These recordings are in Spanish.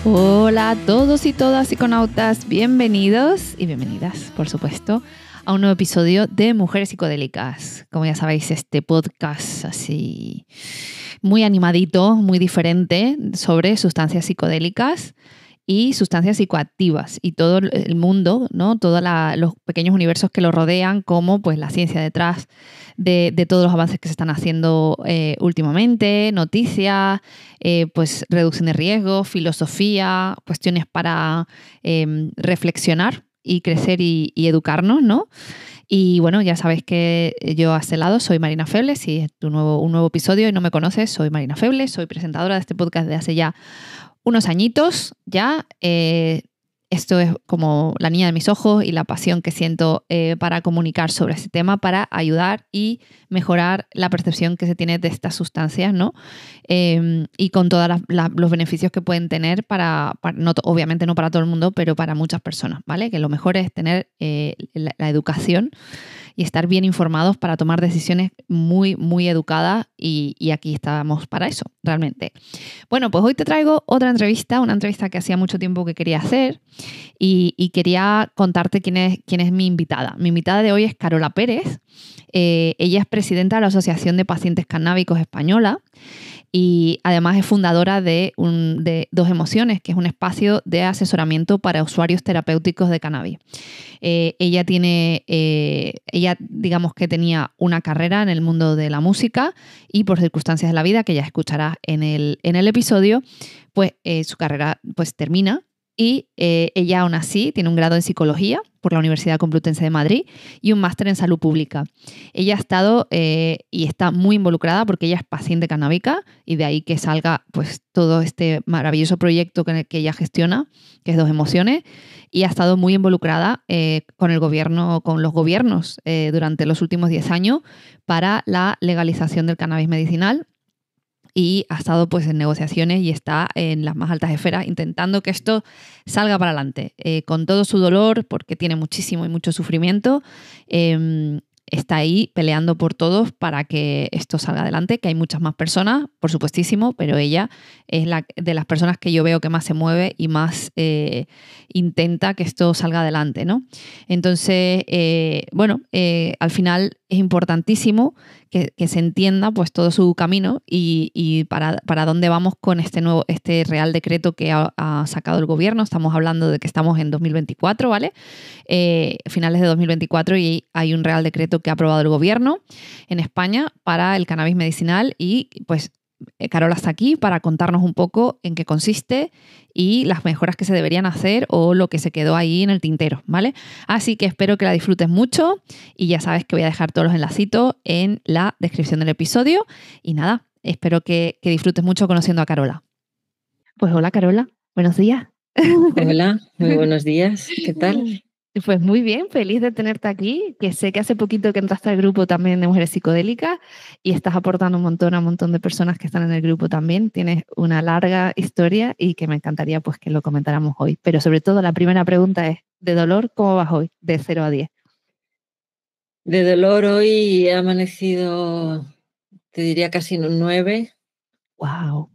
Hola a todos y todas psiconautas, bienvenidos y bienvenidas, por supuesto, a un nuevo episodio de Mujeres Psicodélicas. Como ya sabéis, este podcast así muy animadito, muy diferente sobre sustancias psicodélicas y sustancias psicoactivas y todo el mundo, ¿no? Todos los pequeños universos que lo rodean, como pues la ciencia detrás de todos los avances que se están haciendo últimamente, noticias, pues reducción de riesgos, filosofía, cuestiones para reflexionar y crecer y educarnos, ¿no? Y bueno, ya sabéis que yo a este lado soy Marina Febles. Si es un nuevo episodio y no me conoces, soy Marina Febles, soy presentadora de este podcast de hace ya unos añitos ya. Esto es como la niña de mis ojos y la pasión que siento para comunicar sobre este tema, para ayudar y mejorar la percepción que se tiene de estas sustancias, ¿no? Y con todos los beneficios que pueden tener no, obviamente no para todo el mundo, pero para muchas personas, ¿vale? Que lo mejor es tener la educación y estar bien informados para tomar decisiones muy, muy educadas y aquí estamos para eso, realmente. Bueno, pues hoy te traigo otra entrevista, una entrevista que hacía mucho tiempo que quería hacer y quería contarte quién es mi invitada. Mi invitada de hoy es Carola Pérez. Ella es presidenta de la Asociación de Pacientes Cannábicos Española y además es fundadora de Dos Emociones, que es un espacio de asesoramiento para usuarios terapéuticos de cannabis. Ella digamos que tenía una carrera en el mundo de la música y por circunstancias de la vida, que ya escucharás en el episodio, pues su carrera pues termina. Y ella aún así tiene un grado en psicología por la Universidad Complutense de Madrid y un máster en salud pública. Ella ha estado y está muy involucrada porque ella es paciente canábica y de ahí que salga pues todo este maravilloso proyecto que ella gestiona, que es Dos Emociones, y ha estado muy involucrada con el gobierno, con los gobiernos durante los últimos 10 años para la legalización del cannabis medicinal. Y ha estado pues en negociaciones y está en las más altas esferas intentando que esto salga para adelante. Con todo su dolor, porque tiene muchísimo y mucho sufrimiento, está ahí peleando por todos para que esto salga adelante, que hay muchas más personas, por supuestísimo, pero ella es de las personas que yo veo que más se mueve y más intenta que esto salga adelante, ¿no? Entonces, al final es importantísimo que se entienda pues todo su camino y para dónde vamos con este Real Decreto que ha sacado el gobierno. Estamos hablando de que estamos en 2024, ¿vale? Finales de 2024 y hay un Real Decreto que ha aprobado el gobierno en España para el cannabis medicinal y pues Carola está aquí para contarnos un poco en qué consiste y las mejoras que se deberían hacer o lo que se quedó ahí en el tintero, ¿vale? Así que espero que la disfrutes mucho y ya sabes que voy a dejar todos los enlacitos en la descripción del episodio y nada, espero que disfrutes mucho conociendo a Carola. Pues hola Carola, buenos días. Hola, muy buenos días, ¿qué tal? Pues muy bien, feliz de tenerte aquí, que sé que hace poquito que entraste al grupo también de Mujeres Psicodélicas y estás aportando un montón de personas que están en el grupo también. Tienes una larga historia y que me encantaría pues que lo comentáramos hoy. Pero sobre todo la primera pregunta es, ¿de dolor cómo vas hoy? De 0 a 10. De dolor hoy he amanecido, te diría casi un 9. ¡Wow!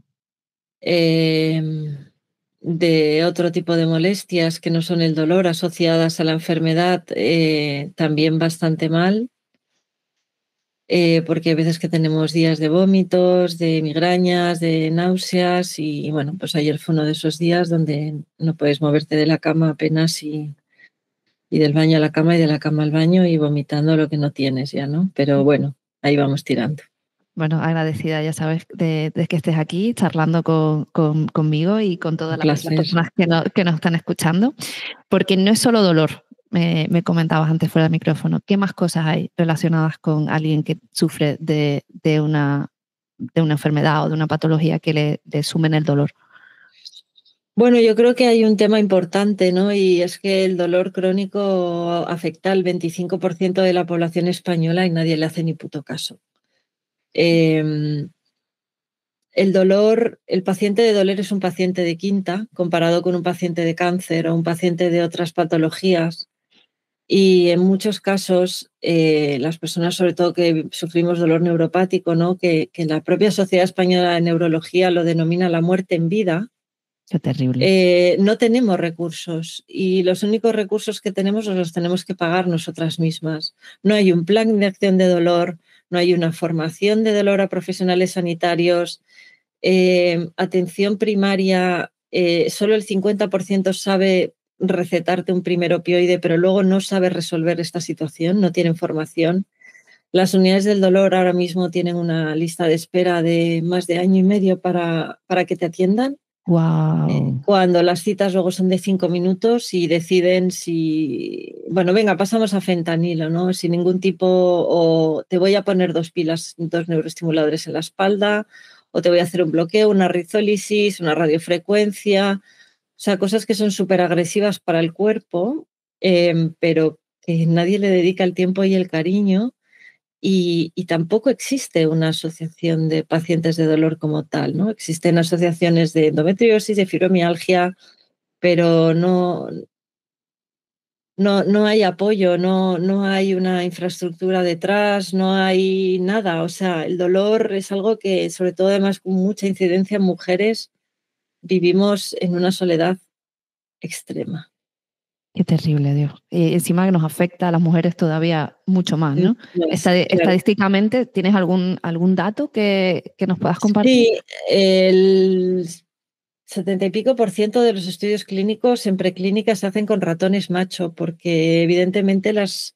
De otro tipo de molestias que no son el dolor asociadas a la enfermedad, también bastante mal, porque hay veces que tenemos días de vómitos, de migrañas, de náuseas y bueno, pues ayer fue uno de esos días donde no puedes moverte de la cama apenas y del baño a la cama y de la cama al baño y vomitando lo que no tienes ya, ¿no? Pero bueno, ahí vamos tirando. Bueno, agradecida, ya sabes, de que estés aquí charlando conmigo y con todas Un las placer. personas que nos están escuchando, porque no es solo dolor, me comentabas antes fuera del micrófono. ¿Qué más cosas hay relacionadas con alguien que sufre de una enfermedad o de una patología que le sumen el dolor? Bueno, yo creo que hay un tema importante, ¿no? Y es que el dolor crónico afecta al 25% de la población española y nadie le hace ni puto caso. El paciente de dolor es un paciente de quinta comparado con un paciente de cáncer o un paciente de otras patologías. Y en muchos casos, las personas, sobre todo que sufrimos dolor neuropático, ¿no? que la propia Sociedad Española de Neurología lo denomina la muerte en vida, Qué terrible. No tenemos recursos y los únicos recursos que tenemos los tenemos que pagar nosotras mismas. No hay un plan de acción de dolor, no hay una formación de dolor a profesionales sanitarios, atención primaria, solo el 50% sabe recetarte un primer opioide, pero luego no sabe resolver esta situación, no tienen formación. Las unidades del dolor ahora mismo tienen una lista de espera de más de año y medio para que te atiendan. Wow. Cuando las citas luego son de 5 minutos y deciden si, bueno, venga, pasamos a fentanilo, ¿no? Sin ningún tipo, o te voy a poner 2 neuroestimuladores en la espalda, o te voy a hacer un bloqueo, una rizólisis, una radiofrecuencia, o sea, cosas que son súper agresivas para el cuerpo, pero que nadie le dedica el tiempo y el cariño. Y tampoco existe una asociación de pacientes de dolor como tal, ¿no? Existen asociaciones de endometriosis, de fibromialgia, pero no hay apoyo, no hay una infraestructura detrás, no hay nada. O sea, el dolor es algo que, sobre todo además con mucha incidencia en mujeres, vivimos en una soledad extrema. Qué terrible, Dios. Encima que nos afecta a las mujeres todavía mucho más, ¿no? Claro. Estadísticamente, ¿tienes algún dato que nos puedas compartir? Sí, el 70 y pico por ciento de los estudios clínicos en preclínica se hacen con ratones macho, porque evidentemente las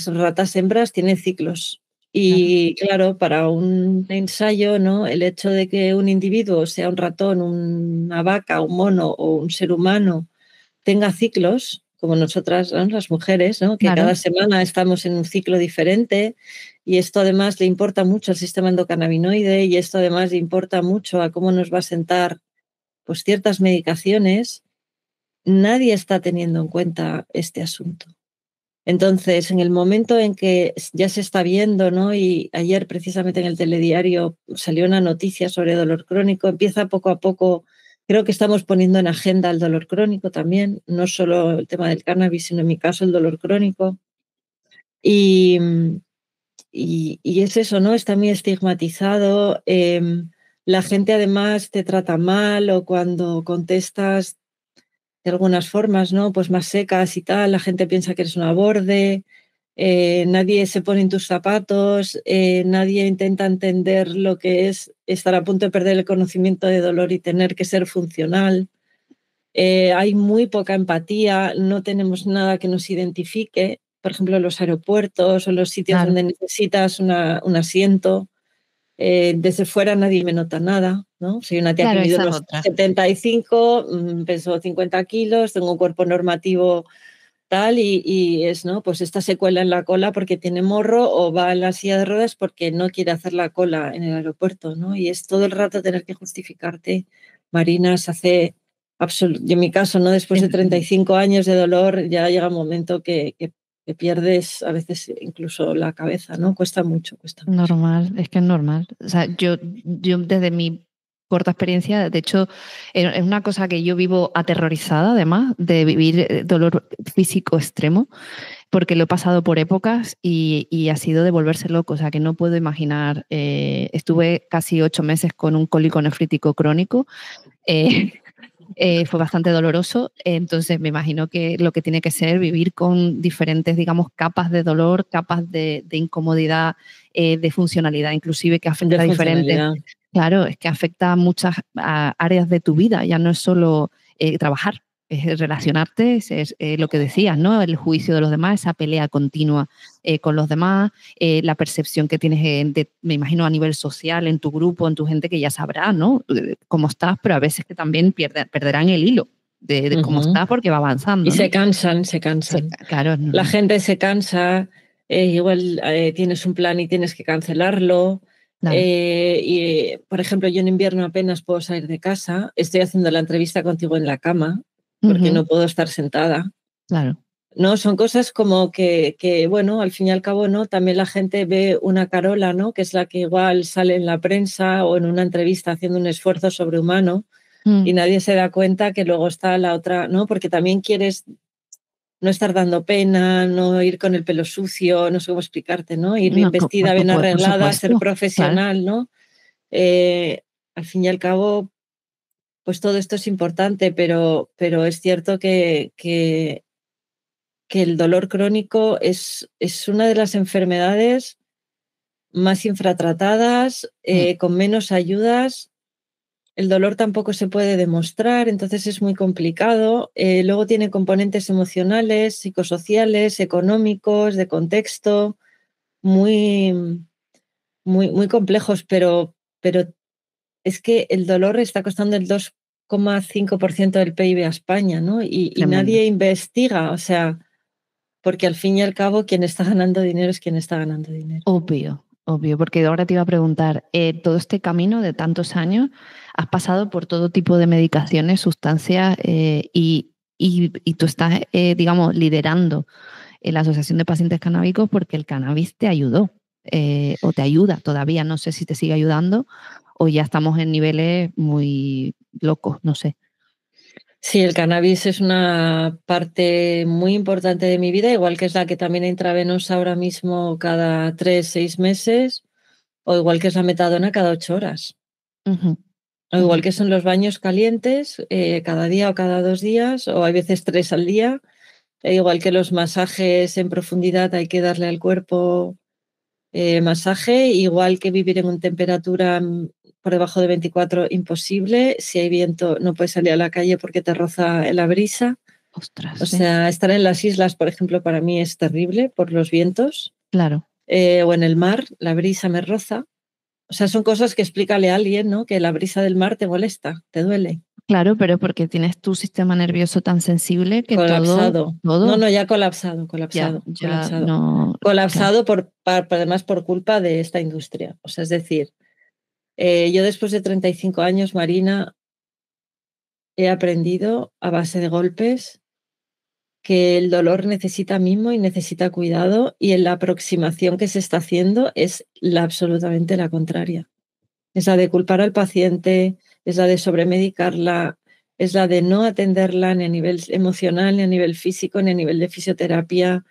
ratas hembras tienen ciclos. Claro. Y claro, para un ensayo, ¿no? El hecho de que un individuo, sea un ratón, una vaca, un mono o un ser humano, tenga ciclos, como nosotras, ¿no? Las mujeres, ¿no? Que Claro. cada semana estamos en un ciclo diferente, y esto además le importa mucho al sistema endocannabinoide, y esto además le importa mucho a cómo nos va a sentar pues ciertas medicaciones. Nadie está teniendo en cuenta este asunto. Entonces, en el momento en que ya se está viendo, ¿no? Y ayer precisamente en el telediario salió una noticia sobre dolor crónico, empieza poco a poco, creo que estamos poniendo en agenda el dolor crónico también, no solo el tema del cannabis, sino en mi caso el dolor crónico. Y, y es eso, ¿no? Está muy estigmatizado. La gente además te trata mal, o cuando contestas de algunas formas, ¿no? Pues más secas y tal, la gente piensa que eres una borde, nadie se pone en tus zapatos, nadie intenta entender lo que es estar a punto de perder el conocimiento de dolor y tener que ser funcional. Hay muy poca empatía, no tenemos nada que nos identifique, por ejemplo, en los aeropuertos o en los sitios Claro. donde necesitas un asiento. Desde fuera nadie me nota nada, ¿no? Soy una tía que Claro, mide esa es unos otra. 75, peso 50 kilos, tengo un cuerpo normativo tal, y es, ¿no? Pues esta secuela en la cola porque tiene morro, o va en la silla de ruedas porque no quiere hacer la cola en el aeropuerto, ¿no? Y es todo el rato tener que justificarte. Marina, se hace y en mi caso, ¿no? Después Es de 35 años de dolor, ya llega un momento que pierdes a veces incluso la cabeza, ¿no? Cuesta mucho, cuesta mucho. normal, es que es normal. O sea, yo desde mi corta experiencia, de hecho, es una cosa que yo vivo aterrorizada, además, de vivir dolor físico extremo, porque lo he pasado por épocas y ha sido de volverse loco. O sea, que no puedo imaginar. Estuve casi 8 meses con un cólico nefrítico crónico. eh, fue bastante doloroso, entonces me imagino que lo que tiene que ser vivir con diferentes, digamos, capas de dolor, capas de incomodidad, de funcionalidad, inclusive que De afecta a diferentes. funcionalidad. Claro, es que afecta a muchas áreas de tu vida, ya no es solo trabajar, es relacionarte, es lo que decías, ¿no? El juicio de los demás, esa pelea continua con los demás, la percepción que tienes, me imagino, a nivel social, en tu grupo, en tu gente, que ya sabrá, ¿no? Cómo estás, pero a veces que también perderán el hilo de cómo Ujú. estás porque va Y avanzando, ¿no? se cansan, se Sí, cansan. claro, es La normal. gente se cansa, igual tienes un plan y tienes que cancelarlo. Claro. Y, por ejemplo, yo en invierno apenas puedo salir de casa, estoy haciendo la entrevista contigo en la cama porque Ujú, no puedo estar sentada. claro. ¿No? Son cosas como que, bueno, al fin y al cabo, ¿no? También la gente ve una Carola, ¿no? Que es la que igual sale en la prensa o en una entrevista haciendo un esfuerzo sobrehumano, Mm. y nadie se da cuenta que luego está la otra, ¿no? Porque también quieres no estar dando pena, no ir con el pelo sucio, no sé cómo explicarte, ¿no? Ir bien No, vestida, bien por arreglada, ser supuesto, claro. profesional, ¿no? Eh, Al fin y al cabo, pues todo esto es importante, pero es cierto que el dolor crónico es una de las enfermedades más infratratadas, con menos ayudas. El dolor tampoco se puede demostrar, entonces es muy complicado. Luego tiene componentes emocionales, psicosociales, económicos, de contexto, muy, muy complejos, pero es que el dolor está costando el 2,5% del PIB a España, ¿no? Y nadie investiga, o sea, porque al fin y al cabo quien está ganando dinero es quien está ganando dinero. Obvio, porque ahora te iba a preguntar, todo este camino de tantos años, has pasado por todo tipo de medicaciones, sustancias, y tú estás, digamos, liderando la Asociación de Pacientes Canábicos porque el cannabis te ayudó, o te ayuda todavía, no sé si te sigue ayudando o ya estamos en niveles muy locos, no sé. Sí, el cannabis es una parte muy importante de mi vida, igual que es la que también intravenosa ahora mismo cada 3-6 meses, o igual que es la metadona cada 8 horas. O igual que son los baños calientes cada día o cada 2 días, o hay veces 3 al día. Igual que los masajes en profundidad hay que darle al cuerpo masaje, igual que vivir en una temperatura por debajo de 24, imposible. Si hay viento no puedes salir a la calle porque te roza la brisa. Ostras, O sea, estar en las islas, por ejemplo, para mí es terrible por los vientos. Claro. O en el mar, la brisa me roza. O sea, son cosas que explícale a alguien, ¿no? Que la brisa del mar te molesta, te duele. Claro, pero porque tienes tu sistema nervioso tan sensible que Colapsado. todo. No, ya colapsado. Ya no. Colapsado además por culpa de esta industria. O sea, es decir, yo después de 35 años, Marina, he aprendido a base de golpes que el dolor necesita mimo y necesita cuidado, y en la aproximación que se está haciendo es absolutamente la contraria. Es la de culpar al paciente, es la de sobremedicarla, es la de no atenderla ni a nivel emocional, ni a nivel físico, ni a nivel de fisioterapia,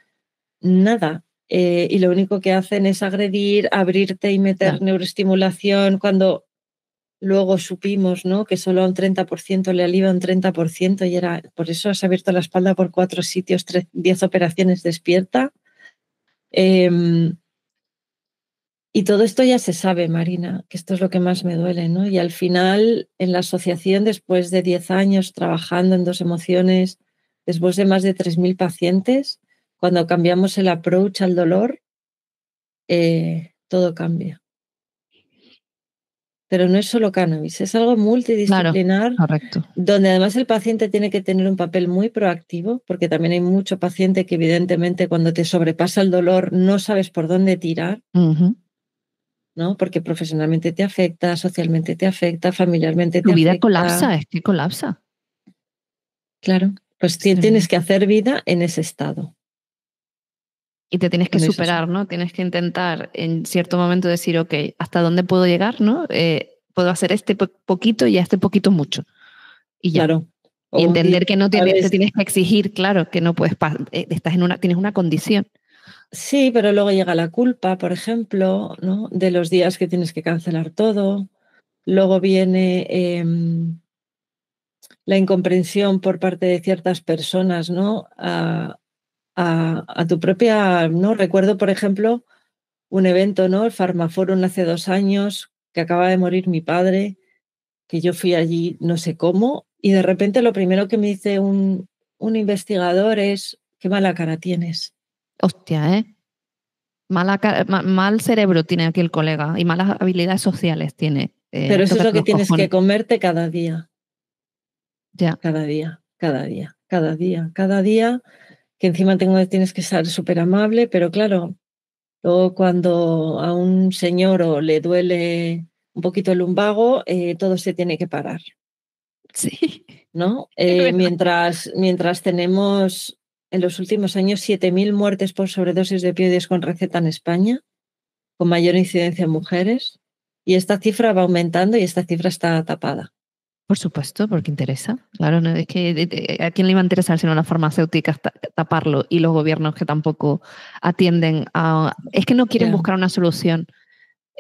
nada. Y lo único que hacen es agredir, abrirte y meter neuroestimulación, cuando luego supimos, ¿no?, que solo a un 30% le alivia un 30%, y era, por eso has abierto la espalda por 4 sitios, 10 operaciones, despierta. Y todo esto ya se sabe, Marina, que esto es lo que más me duele, ¿no? Y al final, en la asociación, después de 10 años trabajando en dos emociones, después de más de 3.000 pacientes, cuando cambiamos el approach al dolor, todo cambia. Pero no es solo cannabis, es algo multidisciplinar, correcto, donde además el paciente tiene que tener un papel muy proactivo, porque también hay mucho paciente que evidentemente cuando te sobrepasa el dolor no sabes por dónde tirar, ¿no? Porque profesionalmente te afecta, socialmente te afecta, familiarmente te afecta. Tu vida colapsa, es que colapsa. Claro, pues tienes que hacer vida en ese estado. Y te tienes que superar, ¿no? Tienes que intentar en cierto momento decir, ok, ¿hasta dónde puedo llegar, no? Puedo hacer este poquito y a este poquito mucho. Y ya. Claro. Y entender que no te tienes que exigir, claro, que no puedes, tienes una condición. Sí, pero luego llega la culpa, por ejemplo, ¿no?, de los días que tienes que cancelar todo. Luego viene la incomprensión por parte de ciertas personas, ¿no?, a tu propia, ¿no? Recuerdo, por ejemplo, un evento, ¿no?, el Pharmaforum hace 2 años, que acaba de morir mi padre, que yo fui allí no sé cómo, y de repente lo primero que me dice un investigador es: qué mala cara tienes. Hostia, ¿eh? Mal cerebro tiene aquí el colega y malas habilidades sociales tiene. Pero eso es lo que tienes que comerte cada día. Ya. Cada día, cada día, cada día, cada día, que encima tienes que ser súper amable, pero claro, luego cuando a un señor o le duele un poquito el lumbago, todo se tiene que parar. Sí. ¿No? Mientras tenemos en los últimos años 7.000 muertes por sobredosis de opioides con receta en España, con mayor incidencia en mujeres, y esta cifra va aumentando y esta cifra está tapada. Por supuesto, porque interesa. Claro, no, es que ¿a quién le iba a interesar sino a las farmacéuticas taparlo, y los gobiernos que tampoco atienden a... Es que no quieren buscar una solución.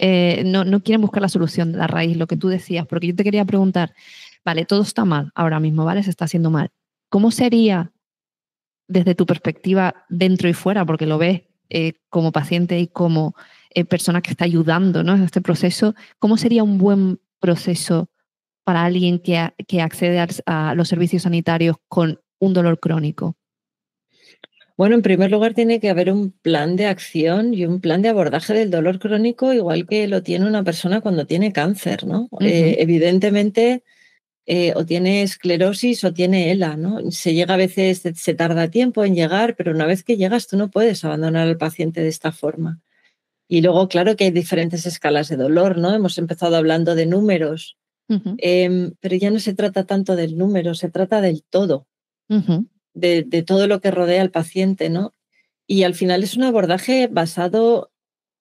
No quieren buscar la solución de la raíz, lo que tú decías, porque yo te quería preguntar, vale, todo está mal ahora mismo, ¿vale? Se está haciendo mal. ¿Cómo sería desde tu perspectiva dentro y fuera, porque lo ves como paciente y como persona que está ayudando, ¿no?, en este proceso? ¿Cómo sería un buen proceso para alguien que accede a los servicios sanitarios con un dolor crónico? Bueno, en primer lugar tiene que haber un plan de acción y un plan de abordaje del dolor crónico, igual que lo tiene una persona cuando tiene cáncer, ¿no? Evidentemente, o tiene esclerosis o tiene ELA, ¿no? Se llega a veces, se tarda tiempo en llegar, pero una vez que llegas tú no puedes abandonar al paciente de esta forma. Y luego, claro que hay diferentes escalas de dolor, ¿no? Hemos empezado hablando de números, pero ya no se trata tanto del número, se trata del todo, de todo lo que rodea al paciente, ¿no? Y al final es un abordaje basado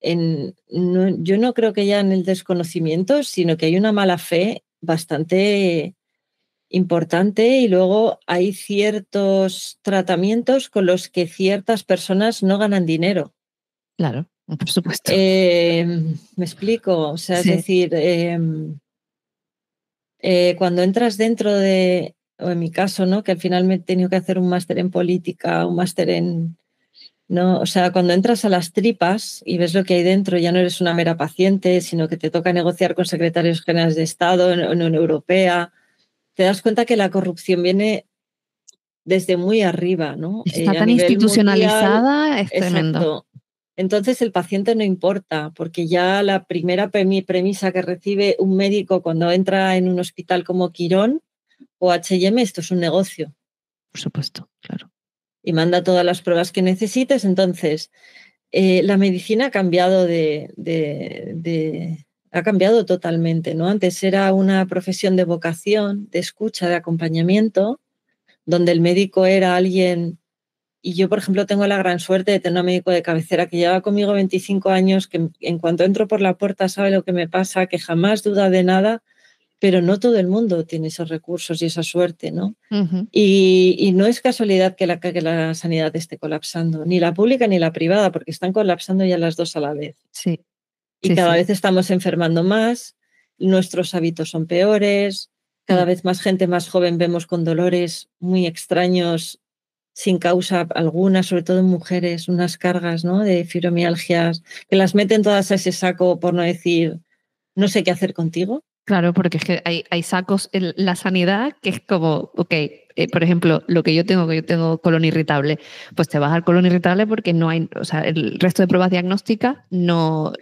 en, yo no creo que ya en el desconocimiento, sino que hay una mala fe bastante importante y luego hay ciertos tratamientos con los que ciertas personas no ganan dinero. Claro, por supuesto. Me explico, o sea, es Sí. decir, cuando entras dentro de, o en mi caso, ¿no?, que al final me he tenido que hacer un máster en política, un máster en, ¿no? O sea, cuando entras a las tripas y ves lo que hay dentro, ya no eres una mera paciente, sino que te toca negociar con secretarios generales de Estado, en Unión Europea, te das cuenta que la corrupción viene desde muy arriba, ¿no? Está A tan nivel mundial, institucionalizada, es tremendo. exacto. Entonces el paciente no importa, porque ya la primera premisa que recibe un médico cuando entra en un hospital como Quirón o H&M, esto es un negocio. Por supuesto, claro. Y manda todas las pruebas que necesites. Entonces, la medicina ha cambiado ha cambiado totalmente, ¿no? Antes era una profesión de vocación, de escucha, de acompañamiento, donde el médico era alguien. Y yo, por ejemplo, tengo la gran suerte de tener un médico de cabecera que lleva conmigo 25 años, que en cuanto entro por la puerta sabe lo que me pasa, que jamás duda de nada, pero no todo el mundo tiene esos recursos y esa suerte, ¿no? Y no es casualidad que la sanidad esté colapsando, ni la pública ni la privada, porque están colapsando ya las dos a la vez. Sí, Y sí, cada sí. vez estamos enfermando más, nuestros hábitos son peores, cada vez más gente más joven vemos con dolores muy extraños, sin causa alguna, sobre todo en mujeres, unas cargas, ¿no?, de fibromialgias, que las meten todas a ese saco, por no decir, no sé qué hacer contigo. Claro, porque es que hay sacos en la sanidad que es como, ok, por ejemplo, lo que yo tengo colon irritable, pues te vas al colon irritable porque no hay, o sea, el resto de pruebas diagnósticas no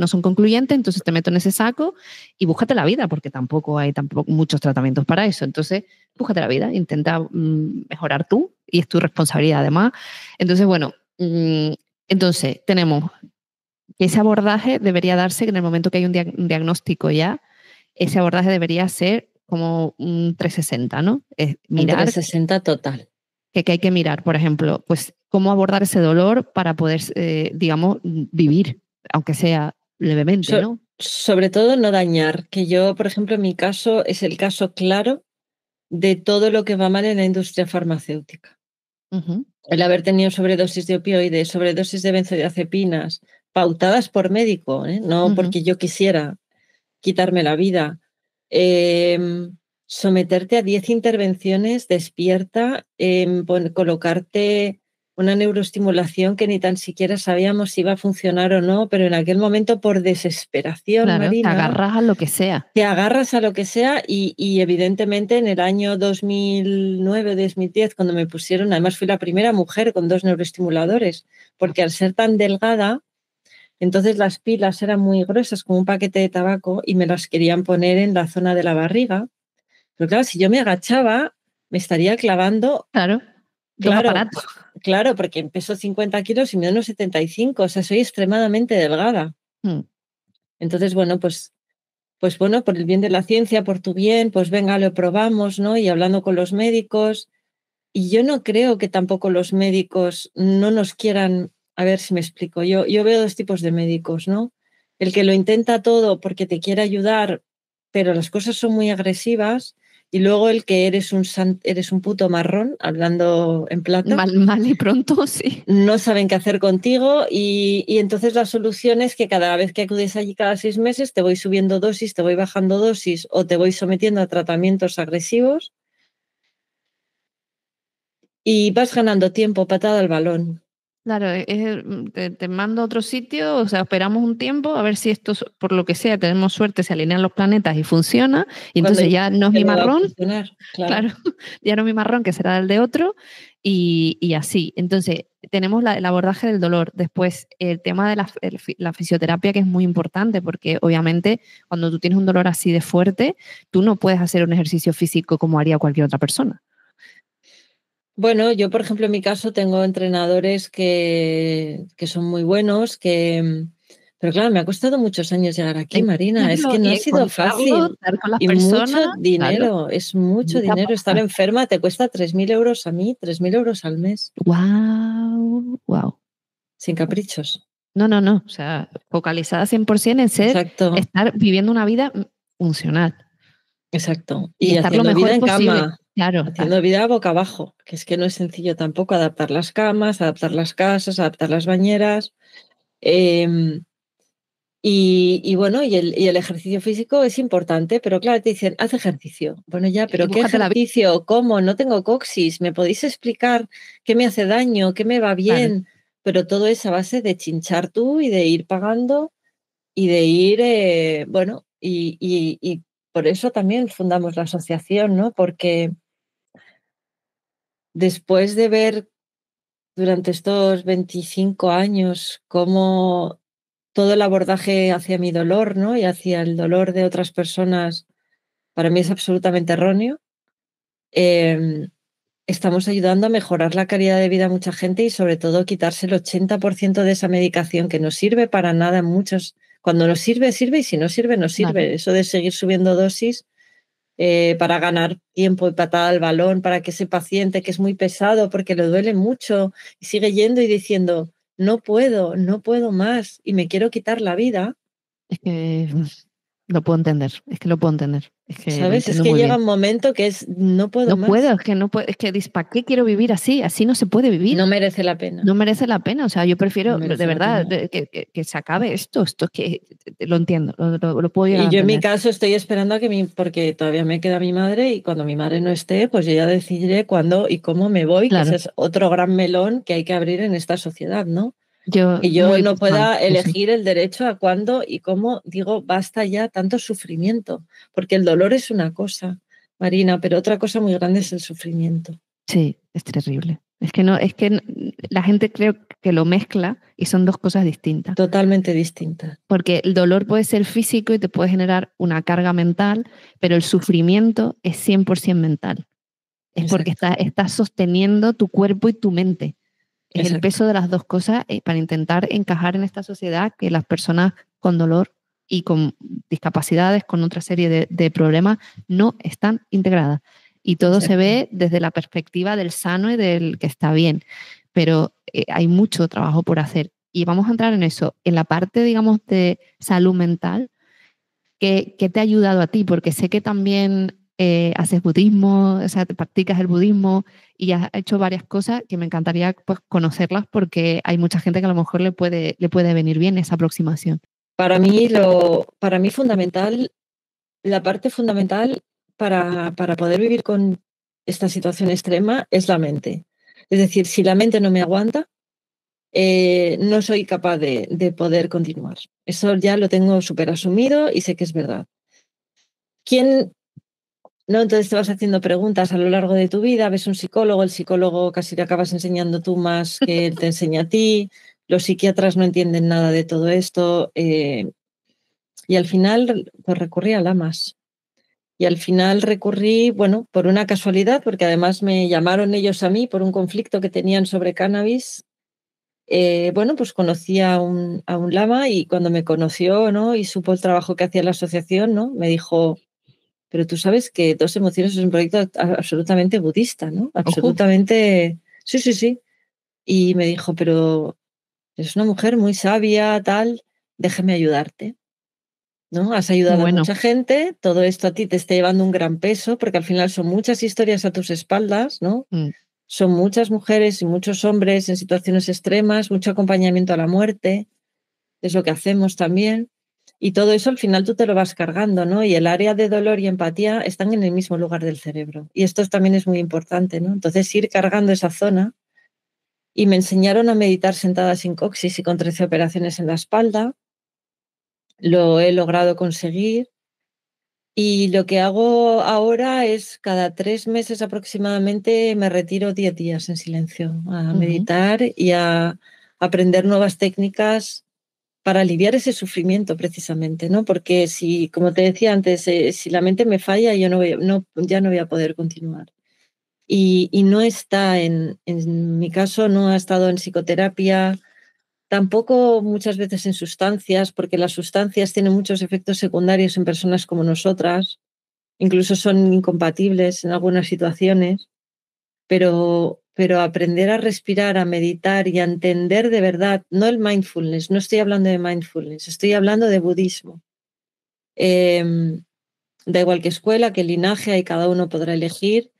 son concluyentes, entonces te meto en ese saco y búscate la vida, porque tampoco hay muchos tratamientos para eso. Entonces, búscate la vida, intenta mejorar tú y es tu responsabilidad además. Entonces, bueno, entonces tenemos que ese abordaje debería darse en el momento que hay un diagnóstico ya. Ese abordaje debería ser como un 360, ¿no? Es Un mirar 360 total. que hay que mirar, por ejemplo, pues cómo abordar ese dolor para poder, digamos, vivir, aunque sea levemente, ¿no? Sobre todo no dañar, que yo, por ejemplo, en mi caso es el caso claro de todo lo que va mal en la industria farmacéutica. El haber tenido sobredosis de opioides, sobredosis de benzodiazepinas, pautadas por médico, no porque yo quisiera quitarme la vida. Someterte a 10 intervenciones despierta, colocarte una neuroestimulación que ni tan siquiera sabíamos si iba a funcionar o no, pero en aquel momento por desesperación, Claro, te Marina, agarras a lo que sea. te agarras a lo que sea y evidentemente en el año 2009 o 2010, cuando me pusieron, además fui la primera mujer con 2 neuroestimuladores, porque al ser tan delgada, entonces las pilas eran muy gruesas, como un paquete de tabaco, y me las querían poner en la zona de la barriga. Pero claro, si yo me agachaba, me estaría clavando. Claro, dos Claro, aparatos. claro, porque peso 50 kilos y mido unos 75, o sea, soy extremadamente delgada. Entonces, bueno, pues bueno, por el bien de la ciencia, por tu bien, pues venga, lo probamos, ¿no? Y hablando con los médicos. Y yo no creo que tampoco los médicos no nos quieran, a ver si me explico, yo veo 2 tipos de médicos, ¿no? El que lo intenta todo porque te quiere ayudar, pero las cosas son muy agresivas, Y luego el que eres un puto marrón, hablando en plata. Mal y pronto, sí. No saben qué hacer contigo y entonces la solución es que cada vez que acudes allí cada 6 meses te voy subiendo dosis, te voy bajando dosis o te voy sometiendo a tratamientos agresivos y vas ganando tiempo, patada al balón. Claro, te mando a otro sitio, o sea, esperamos un tiempo a ver si esto, por lo que sea, tenemos suerte, se alinean los planetas y funciona, y entonces ya no es mi no va a marrón, funcionar, claro. ya no es mi marrón, que será el de otro, y así. Entonces, tenemos el abordaje del dolor. Después, el tema de la fisioterapia, que es muy importante, porque obviamente cuando tú tienes un dolor así de fuerte, tú no puedes hacer un ejercicio físico como haría cualquier otra persona. Bueno, yo, por ejemplo, en mi caso tengo entrenadores que son muy buenos, pero claro, me ha costado muchos años llegar aquí, Marina. Es Encontrarlo que no y ha sido encontrarlo, fácil. estar con las Y mucho personas, claro, dinero, es mucho mucha dinero. Estar pasta. enferma te cuesta 3.000 euros a mí, 3.000 euros al mes, Wow, wow. sin caprichos. No. O sea, focalizada 100% en Exacto, estar viviendo una vida funcional exacto. y Y estar lo haciendo vida mejor en posible. cama, Claro, haciendo vida boca abajo, que es que no es sencillo tampoco adaptar las camas, adaptar las casas, adaptar las bañeras. Em, y bueno, y el ejercicio físico es importante, pero claro, te dicen, haz ejercicio. Bueno, ya, y pero ¿qué búscate la vida. ejercicio? ¿Cómo? No tengo coxis. ¿Me podéis explicar qué me hace daño? ¿Qué me va Claro, bien? Pero todo es a base de chinchar tú y de ir pagando y de ir, bueno, y por eso también fundamos la asociación, ¿no? Porque después de ver durante estos 25 años cómo todo el abordaje hacia mi dolor, ¿no? Y hacia el dolor de otras personas, para mí es absolutamente erróneo. Eh, Estamos ayudando a mejorar la calidad de vida a mucha gente y sobre todo quitarse el 80% de esa medicación que no sirve para nada en muchos. Cuando nos sirve, sirve y si no sirve, no claro. sirve. Eso de seguir subiendo dosis para ganar tiempo y patada al balón, para que ese paciente que es muy pesado porque le duele mucho y sigue yendo y diciendo, no puedo más y me quiero quitar la vida. Es que lo puedo entender, es que lo puedo entender, es que lo ¿Sabes? Es entiendo que muy llega bien. un momento que es, no puedo No puedo, más, es que no puedo, es que dices, ¿para qué quiero vivir así? Así no se puede no vivir. merece la pena, No merece la pena. O sea, yo no prefiero, de merece la verdad, pena. que se acabe esto. Esto es que lo entiendo, lo puedo llegar Y a yo en mi entender. caso estoy esperando a que porque todavía me queda mi madre y cuando mi madre no esté, pues yo ya decidiré cuándo y cómo me voy, que ese Claro, es otro gran melón que hay que abrir en esta sociedad, ¿no? yo Que yo muy no personal, pueda sí, sí. elegir el derecho a cuándo y cómo digo, basta ya tanto sufrimiento, porque el dolor es una cosa, Marina, pero otra cosa muy grande es el sufrimiento. Sí, es terrible. Es que no, la gente creo que lo mezcla y son dos cosas distintas. Totalmente distinta. Porque el dolor puede ser físico y te puede generar una carga mental, pero el sufrimiento es 100% mental. Es porque Exacto, estás sosteniendo tu cuerpo y tu mente. Es el exacto, peso de las dos cosas para intentar encajar en esta sociedad que las personas con dolor y con discapacidades, con otra serie de problemas, no están integradas. Y todo se exacto. ve desde la perspectiva del sano y del que está bien. Pero hay mucho trabajo por hacer. Y vamos a entrar en eso, en la parte, digamos, de salud mental. ¿Qué te ha ayudado a ti? Porque sé que también haces budismo, o sea, te practicas el budismo y has hecho varias cosas que me encantaría pues, conocerlas porque hay mucha gente que a lo mejor le puede venir bien esa aproximación. Para mí fundamental, la parte fundamental para poder vivir con esta situación extrema es la mente. Es decir, si la mente no me aguanta, no soy capaz de poder continuar. Eso ya lo tengo súper asumido y sé que es verdad. ¿Quién, no? Entonces te vas haciendo preguntas a lo largo de tu vida, ves un psicólogo, el psicólogo casi te acabas enseñando tú más que él te enseña a ti, los psiquiatras no entienden nada de todo esto y al final pues recurrí a lamas. Y al final recurrí, bueno, por una casualidad, porque además me llamaron ellos a mí por un conflicto que tenían sobre cannabis. Bueno, pues conocí a un lama y cuando me conoció, ¿no? Y supo el trabajo que hacía la asociación, ¿no? Me dijo, pero tú sabes que Dos Emociones es un proyecto absolutamente budista, ¿no? Ojo, Absolutamente, sí, sí, sí. Y me dijo, pero es una mujer muy sabia, tal, déjame ayudarte. ¿no? Has Qué ayudado a bueno. mucha gente, todo esto a ti te está llevando un gran peso, porque al final son muchas historias a tus espaldas, ¿no? Mm, Son muchas mujeres y muchos hombres en situaciones extremas, mucho acompañamiento a la muerte, es lo que hacemos también. Y todo eso al final tú te lo vas cargando, ¿no? Y el área de dolor y empatía están en el mismo lugar del cerebro. Y esto también es muy importante, ¿no? Entonces ir cargando esa zona. Y me enseñaron a meditar sentada sin coxis y con 13 operaciones en la espalda. Lo he logrado conseguir. Y lo que hago ahora es cada 3 meses aproximadamente me retiro 10 días en silencio a ujú. meditar y a aprender nuevas técnicas para aliviar ese sufrimiento precisamente, ¿no? Porque si, como te decía antes, si la mente me falla, yo ya no voy a poder continuar. Y no está en mi caso, no ha estado en psicoterapia, tampoco muchas veces en sustancias, porque las sustancias tienen muchos efectos secundarios en personas como nosotras, incluso son incompatibles en algunas situaciones, pero aprender a respirar, a meditar y a entender de verdad, no el mindfulness, no estoy hablando de mindfulness, estoy hablando de budismo. Em, Da igual qué escuela, qué linaje, ahí cada uno podrá elegir,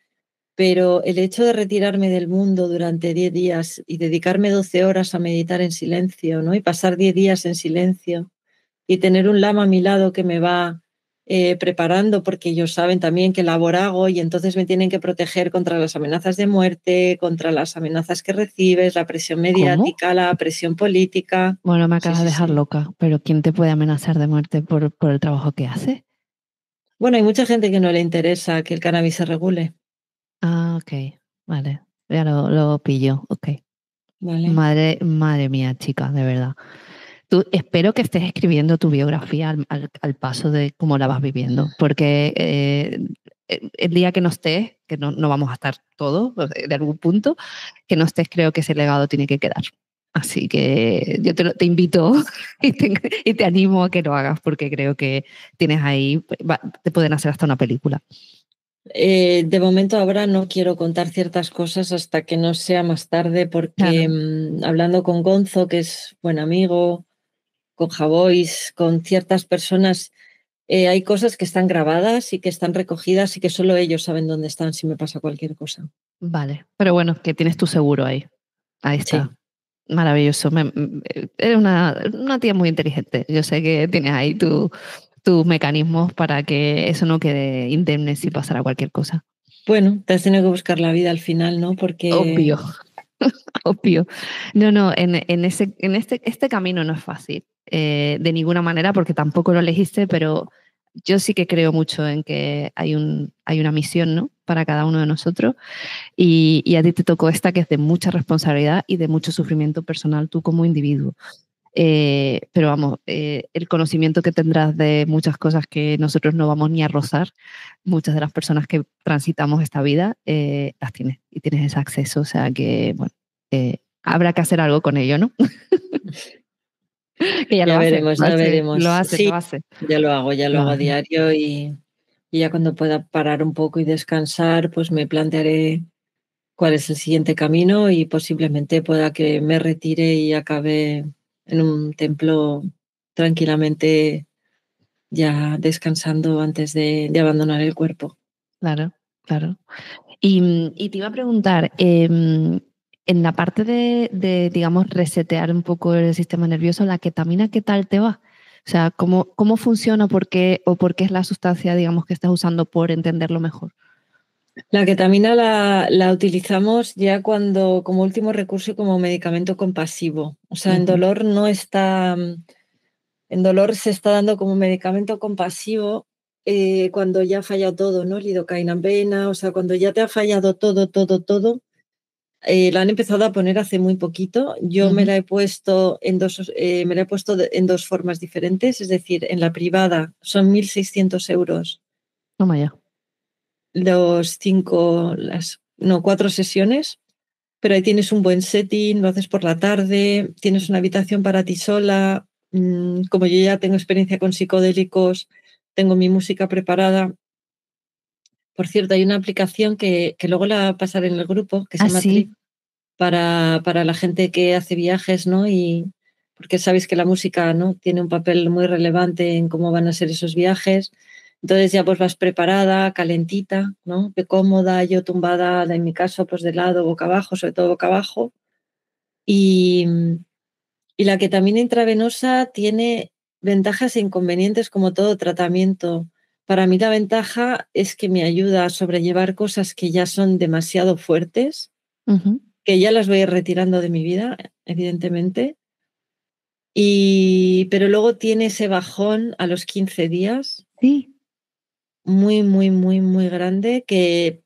pero el hecho de retirarme del mundo durante 10 días y dedicarme 12 horas a meditar en silencio, ¿no? Y pasar 10 días en silencio y tener un lama a mi lado que me va preparando, porque ellos saben también que labor hago y entonces me tienen que proteger contra las amenazas de muerte, contra las amenazas que recibes, la presión ¿Cómo? mediática, la presión política. Bueno, me Sí, acabas de sí, dejar sí. loca, pero ¿quién te puede amenazar de muerte por el trabajo que haces? Bueno, hay mucha gente que no le interesa que el cannabis se regule, Ah, ok, vale, ya lo pillo, ok. ¿vale? Madre mía, chica, de verdad. Tú, espero que estés escribiendo tu biografía al paso de cómo la vas viviendo, porque el día que no estés, que no vamos a estar todos en algún punto, que no estés, creo que ese legado tiene que quedar. Así que yo te invito y te animo a que lo hagas, porque creo que tienes ahí, te pueden hacer hasta una película. De momento ahora no quiero contar ciertas cosas hasta que no sea más tarde, porque Claro. hablando con Gonzo, que es buen amigo, con Javois, con ciertas personas, hay cosas que están grabadas y que están recogidas y que solo ellos saben dónde están si me pasa cualquier cosa. Vale, pero bueno, que tienes tu seguro ahí. Ahí Sí. está. Maravilloso. Eres una tía muy inteligente. Yo sé que tienes ahí tus mecanismos para que eso no quede indemne si pasara cualquier cosa. Bueno, te has tenido que buscar la vida al final, ¿no? Porque Obvio, obvio. No, no, este camino no es fácil, de ninguna manera, porque tampoco lo elegiste, pero yo sí que creo mucho en que hay una misión, ¿no? Para cada uno de nosotros. Y a ti te tocó esta que es de mucha responsabilidad y de mucho sufrimiento personal tú como individuo. Pero vamos, el conocimiento que tendrás de muchas cosas que nosotros no vamos ni a rozar, muchas de las personas que transitamos esta vida las tienes y tienes ese acceso. O sea que, bueno, habrá que hacer algo con ello, ¿no? Que ya lo ya hace, veremos, lo ya hace, lo veremos. hace, lo Sí, hace, ya lo lo hago a hace. diario y ya cuando pueda parar un poco y descansar, pues me plantearé cuál es el siguiente camino y posiblemente pueda que me retire y acabe en un templo tranquilamente ya descansando antes de abandonar el cuerpo. Claro, claro. Y te iba a preguntar, en la parte digamos, resetear un poco el sistema nervioso, la ketamina, ¿qué tal te va? O sea, ¿cómo funciona o por qué es la sustancia, digamos, que estás usando por entenderlo mejor? La ketamina la utilizamos ya cuando como último recurso y como medicamento compasivo. O sea, en Ujú, dolor no está, en dolor se está dando como medicamento compasivo cuando ya ha fallado todo, ¿no? Lidocaína en vena, o sea, cuando ya te ha fallado todo, todo, todo. La han empezado a poner hace muy poquito. Yo me ujú. la he puesto me la he puesto en dos formas diferentes, es decir, en la privada son 1.600 euros Toma ya. no, 4 sesiones, pero ahí tienes un buen setting, lo haces por la tarde, tienes una habitación para ti sola. Como yo ya tengo experiencia con psicodélicos, tengo mi música preparada. Por cierto, hay una aplicación que luego la pasaré en el grupo que se Ah, llama sí. Trip para la gente que hace viajes, ¿no? Y porque sabes que la música, ¿no?, tiene un papel muy relevante en cómo van a ser esos viajes. Entonces ya pues vas preparada, calentita, ¿no?, cómoda, yo tumbada, en mi caso, pues de lado, boca abajo, sobre todo boca abajo. Y, y la ketamina intravenosa tiene ventajas e inconvenientes como todo tratamiento. Para mí la ventaja es que me ayuda a sobrellevar cosas que ya son demasiado fuertes, Ujú. que ya las voy a ir retirando de mi vida, evidentemente. Pero luego tiene ese bajón a los 15 días, Sí. muy, muy, muy, muy grande, que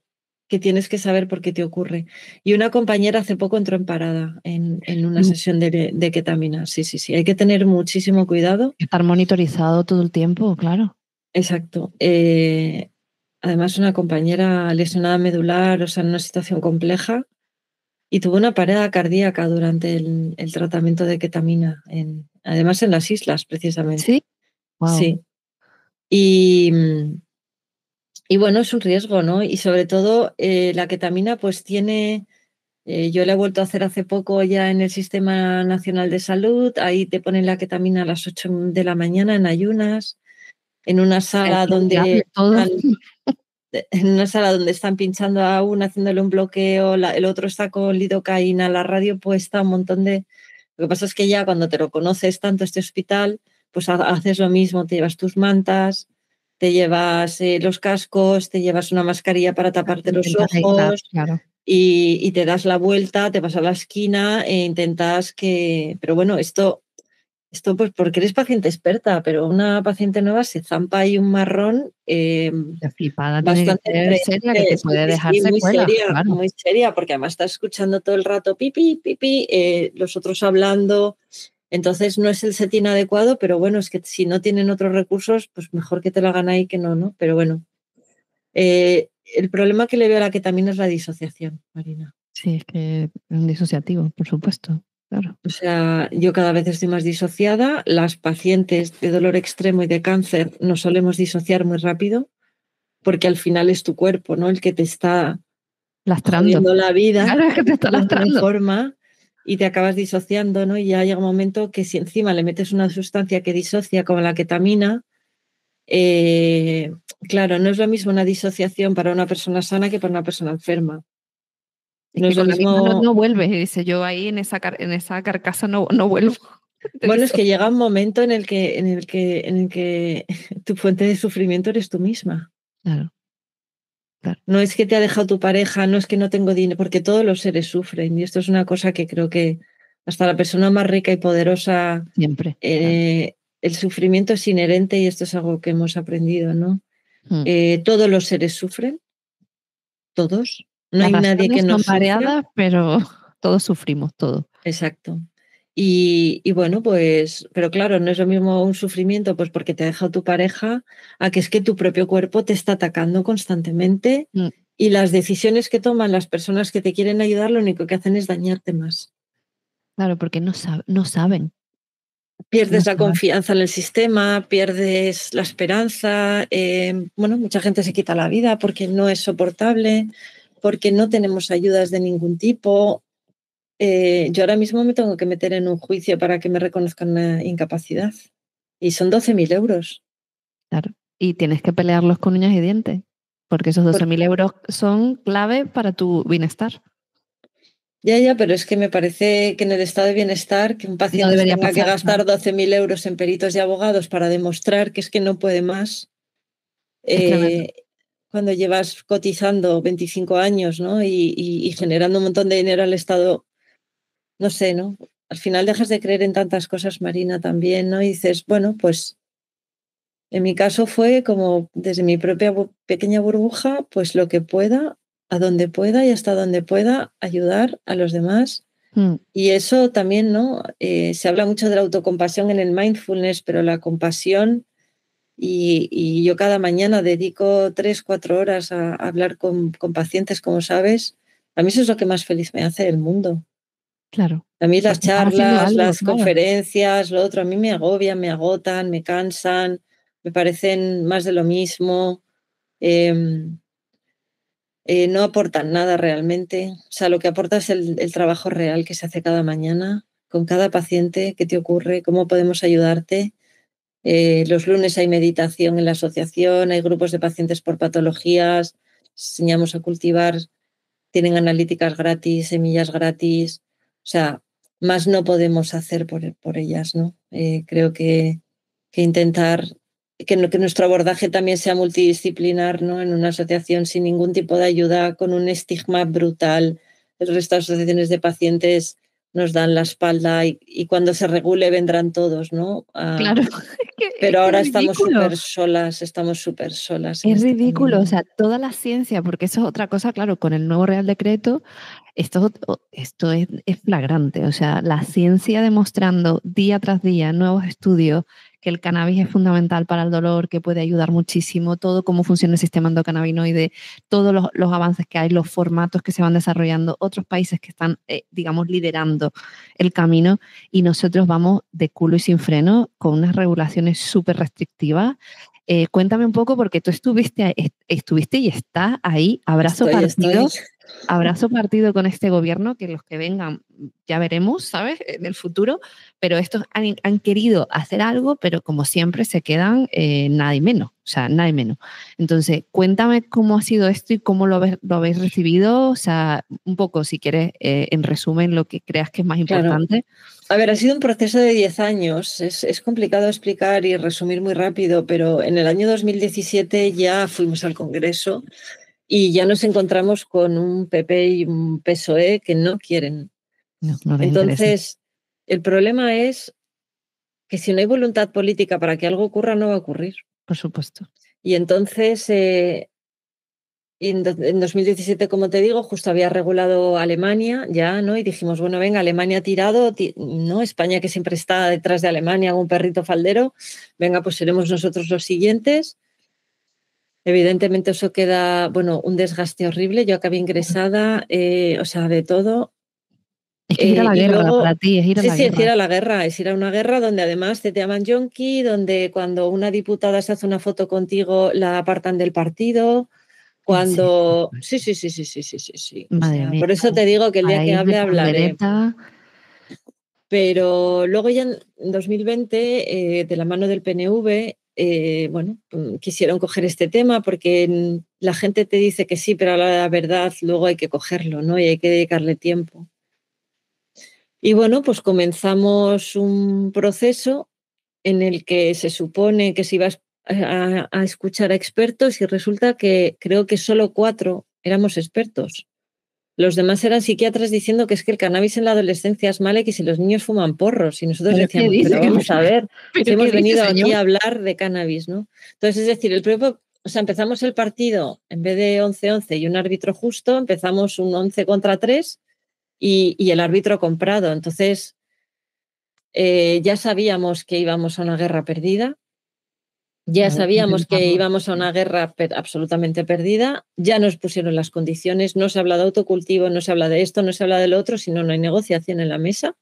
tienes que saber por qué te ocurre. Y una compañera hace poco entró en parada en una Mm, sesión de ketamina. Sí, sí, sí. Hay que tener muchísimo cuidado. Estar monitorizado todo el tiempo, claro. Exacto. Además, una compañera lesionada medular, o sea, en una situación compleja, y tuvo una parada cardíaca durante el tratamiento de ketamina, además en las islas, precisamente. Sí. Wow. Sí. Y, y bueno, es un riesgo, ¿no? Y sobre todo la ketamina pues tiene, yo la he vuelto a hacer hace poco ya en el Sistema Nacional de Salud, ahí te ponen la ketamina a las 8 de la mañana en ayunas, en una Es sala muy viable donde todo. en una sala donde están pinchando a uno, haciéndole un bloqueo, el otro está con lidocaína, la radio puesta, un montón de... Lo que pasa es que ya cuando te lo conoces tanto este hospital, pues haces lo mismo, te llevas tus mantas, te llevas los cascos, te llevas una mascarilla para taparte los Intentas aislar, ojos claro. y te das la vuelta, te vas a la esquina e intentas que... Pero bueno, esto pues porque eres paciente experta, pero una paciente nueva se zampa ahí un marrón La flipada tiene que bastante ser seria, que te triste, puede sí, dejar sí, secuelas, claro. muy seria, porque además estás escuchando todo el rato pipi, pipi, los otros hablando. Entonces no es el setting adecuado, pero bueno, es que si no tienen otros recursos, pues mejor que te lo hagan ahí que no, ¿no? Pero bueno, el problema que le veo a la ketamina es la disociación, Marina. Sí, es que es un disociativo, por supuesto, claro. O sea, yo cada vez estoy más disociada. Las pacientes de dolor extremo y de cáncer nos solemos disociar muy rápido, porque al final es tu cuerpo, ¿no?, el que te está Lastrando. jodiendo la vida Claro, es que te está de alguna lastrando. forma y te acabas disociando, ¿no? Y ya llega un momento que si encima le metes una sustancia que disocia como la ketamina, eh, claro, no es lo mismo una disociación para una persona sana que para una persona enferma. Es No que es lo con la misma mismo. no vuelves, y dice: "Yo ahí en esa carcasa no vuelvo". Te Bueno, es que disocio. llega un momento en el que tu fuente de sufrimiento eres tú misma. Claro, claro, No es que te ha dejado tu pareja, no es que no tengo dinero, porque todos los seres sufren. Y esto es una cosa que creo que hasta la persona más rica y poderosa, siempre, claro. el sufrimiento es inherente y esto es algo que hemos aprendido, ¿no? Mm. Todos los seres sufren, todos. No Las hay nadie que razones no son sufra. variadas, pero todos sufrimos, todos. Exacto. Y bueno, pues, pero claro, no es lo mismo un sufrimiento, pues porque te ha dejado tu pareja, a que es que tu propio cuerpo te está atacando constantemente Mm, y las decisiones que toman las personas que te quieren ayudar, lo único que hacen es dañarte más. claro, porque no saben, no Pierdes la saben. confianza en el sistema, pierdes la esperanza. Bueno, mucha gente se quita la vida porque no es soportable, porque no tenemos ayudas de ningún tipo. Yo ahora mismo me tengo que meter en un juicio para que me reconozcan una incapacidad. Y son 12.000 euros. Claro. Y tienes que pelearlos con uñas y dientes, porque esos Por- 12.000 € son clave para tu bienestar. ya, ya, pero es que me parece que en el estado de bienestar que un No paciente se debería tenga que pasar, claro. gastar 12.000 euros en peritos y abogados para demostrar que es que no puede más, Es tremendo. eh, cuando llevas cotizando 25 años, ¿no? Y generando un montón de dinero al Estado, no sé, ¿no? Al final dejas de creer en tantas cosas, Marina, también, ¿no? Y dices, bueno, pues en mi caso fue como desde mi propia pequeña burbuja, pues lo que pueda, a donde pueda y hasta donde pueda ayudar a los demás. Mm, Y eso también, ¿no? Se habla mucho de la autocompasión en el mindfulness, pero la compasión, y yo cada mañana dedico 3, 4 horas a hablar con pacientes, como sabes, a mí eso es lo que más feliz me hace del mundo. claro, A mí las porque estás haciendo charlas, algo, las claro. conferencias, lo otro, a mí me agobian, me agotan, me cansan, me parecen más de lo mismo. em, no aportan nada realmente. O sea, lo que aporta es el trabajo real que se hace cada mañana. con cada paciente, qué te ocurre, cómo podemos ayudarte. Los lunes hay meditación en la asociación, hay grupos de pacientes por patologías, enseñamos a cultivar, tienen analíticas gratis, semillas gratis, o sea, más no podemos hacer por ellas, ¿no? Creo que intentar que nuestro abordaje también sea multidisciplinar, ¿no? En una asociación sin ningún tipo de ayuda, con un estigma brutal. El resto de asociaciones de pacientes nos dan la espalda y cuando se regule vendrán todos, ¿no? Claro, es Pero que es ahora ridículo. estamos súper solas en Es este ridículo, o camino. sea, toda la ciencia, porque eso es otra cosa, claro, con el nuevo Real Decreto, esto es flagrante, o sea, la ciencia demostrando día tras día nuevos estudios que el cannabis es fundamental para el dolor, que puede ayudar muchísimo, todo cómo funciona el sistema endocannabinoide, todos los avances que hay, los formatos que se van desarrollando, otros países que están, digamos, liderando el camino y nosotros vamos de culo y sin freno con unas regulaciones súper restrictivas. Cuéntame un poco porque tú estuviste y estás ahí, Estoy. abrazo partido con este gobierno, que los que vengan ya veremos, ¿sabes? En el futuro, pero estos han querido hacer algo, pero como siempre se quedan nada y menos, o sea, nada y menos. Entonces, cuéntame cómo ha sido esto y cómo lo habéis recibido, o sea, un poco, si quieres, en resumen, lo que creas que es más Claro. importante. A ver, ha sido un proceso de 10 años. Es complicado explicar y resumir muy rápido, pero en el año 2017 ya fuimos al Congreso y ya nos encontramos con un PP y un PSOE que no quieren. No, no les interesa, Entonces, el problema es que si no hay voluntad política para que algo ocurra, no va a ocurrir. por supuesto. Y entonces, en 2017, como te digo, justo había regulado Alemania ya, ¿no? Y dijimos, bueno, venga, Alemania ha tirado, ¿no? España, que siempre está detrás de Alemania, un perrito faldero, venga, pues seremos nosotros los siguientes. Evidentemente eso queda, bueno, un desgaste horrible. Yo acabé ingresada, o sea, de todo. Es que es ir a la Y guerra luego, para ti, es ir a sí, la sí, es ir guerra. a la guerra, es ir a una guerra donde además te llaman yonki, donde cuando una diputada se hace una foto contigo la apartan del partido, ¿En serio? cuando... Sí, sí, sí, sí, sí, sí, sí, sí. O Madre sea, mía, por eso te digo que el día para que ir de hable hablaré. pandereta. Pero luego ya en 2020, de la mano del PNV, bueno, quisieron coger este tema porque la gente te dice que sí, pero a la verdad luego hay que cogerlo, ¿no? Y hay que dedicarle tiempo. Y bueno, pues comenzamos un proceso en el que se supone que se iba a escuchar a expertos y resulta que creo que solo 4 éramos expertos. Los demás eran psiquiatras diciendo que es que el cannabis en la adolescencia es malo y que si los niños fuman porros. Y nosotros ¿Pero qué decíamos, dice? pero vamos a ver, si ¿Pero qué hemos dice, venido aquí señor? a hablar de cannabis, ¿no? Entonces, es decir, o sea, empezamos el partido, en vez de 11-11 y un árbitro justo, empezamos un 11 contra 3 y el árbitro comprado. Entonces, ya sabíamos que íbamos a una guerra perdida. Ya Claro, sabíamos que intentarlo. íbamos a una guerra absolutamente perdida, ya nos pusieron las condiciones, no se habla de autocultivo, no se habla de esto, no se habla de lo otro, sino no hay negociación en la mesa,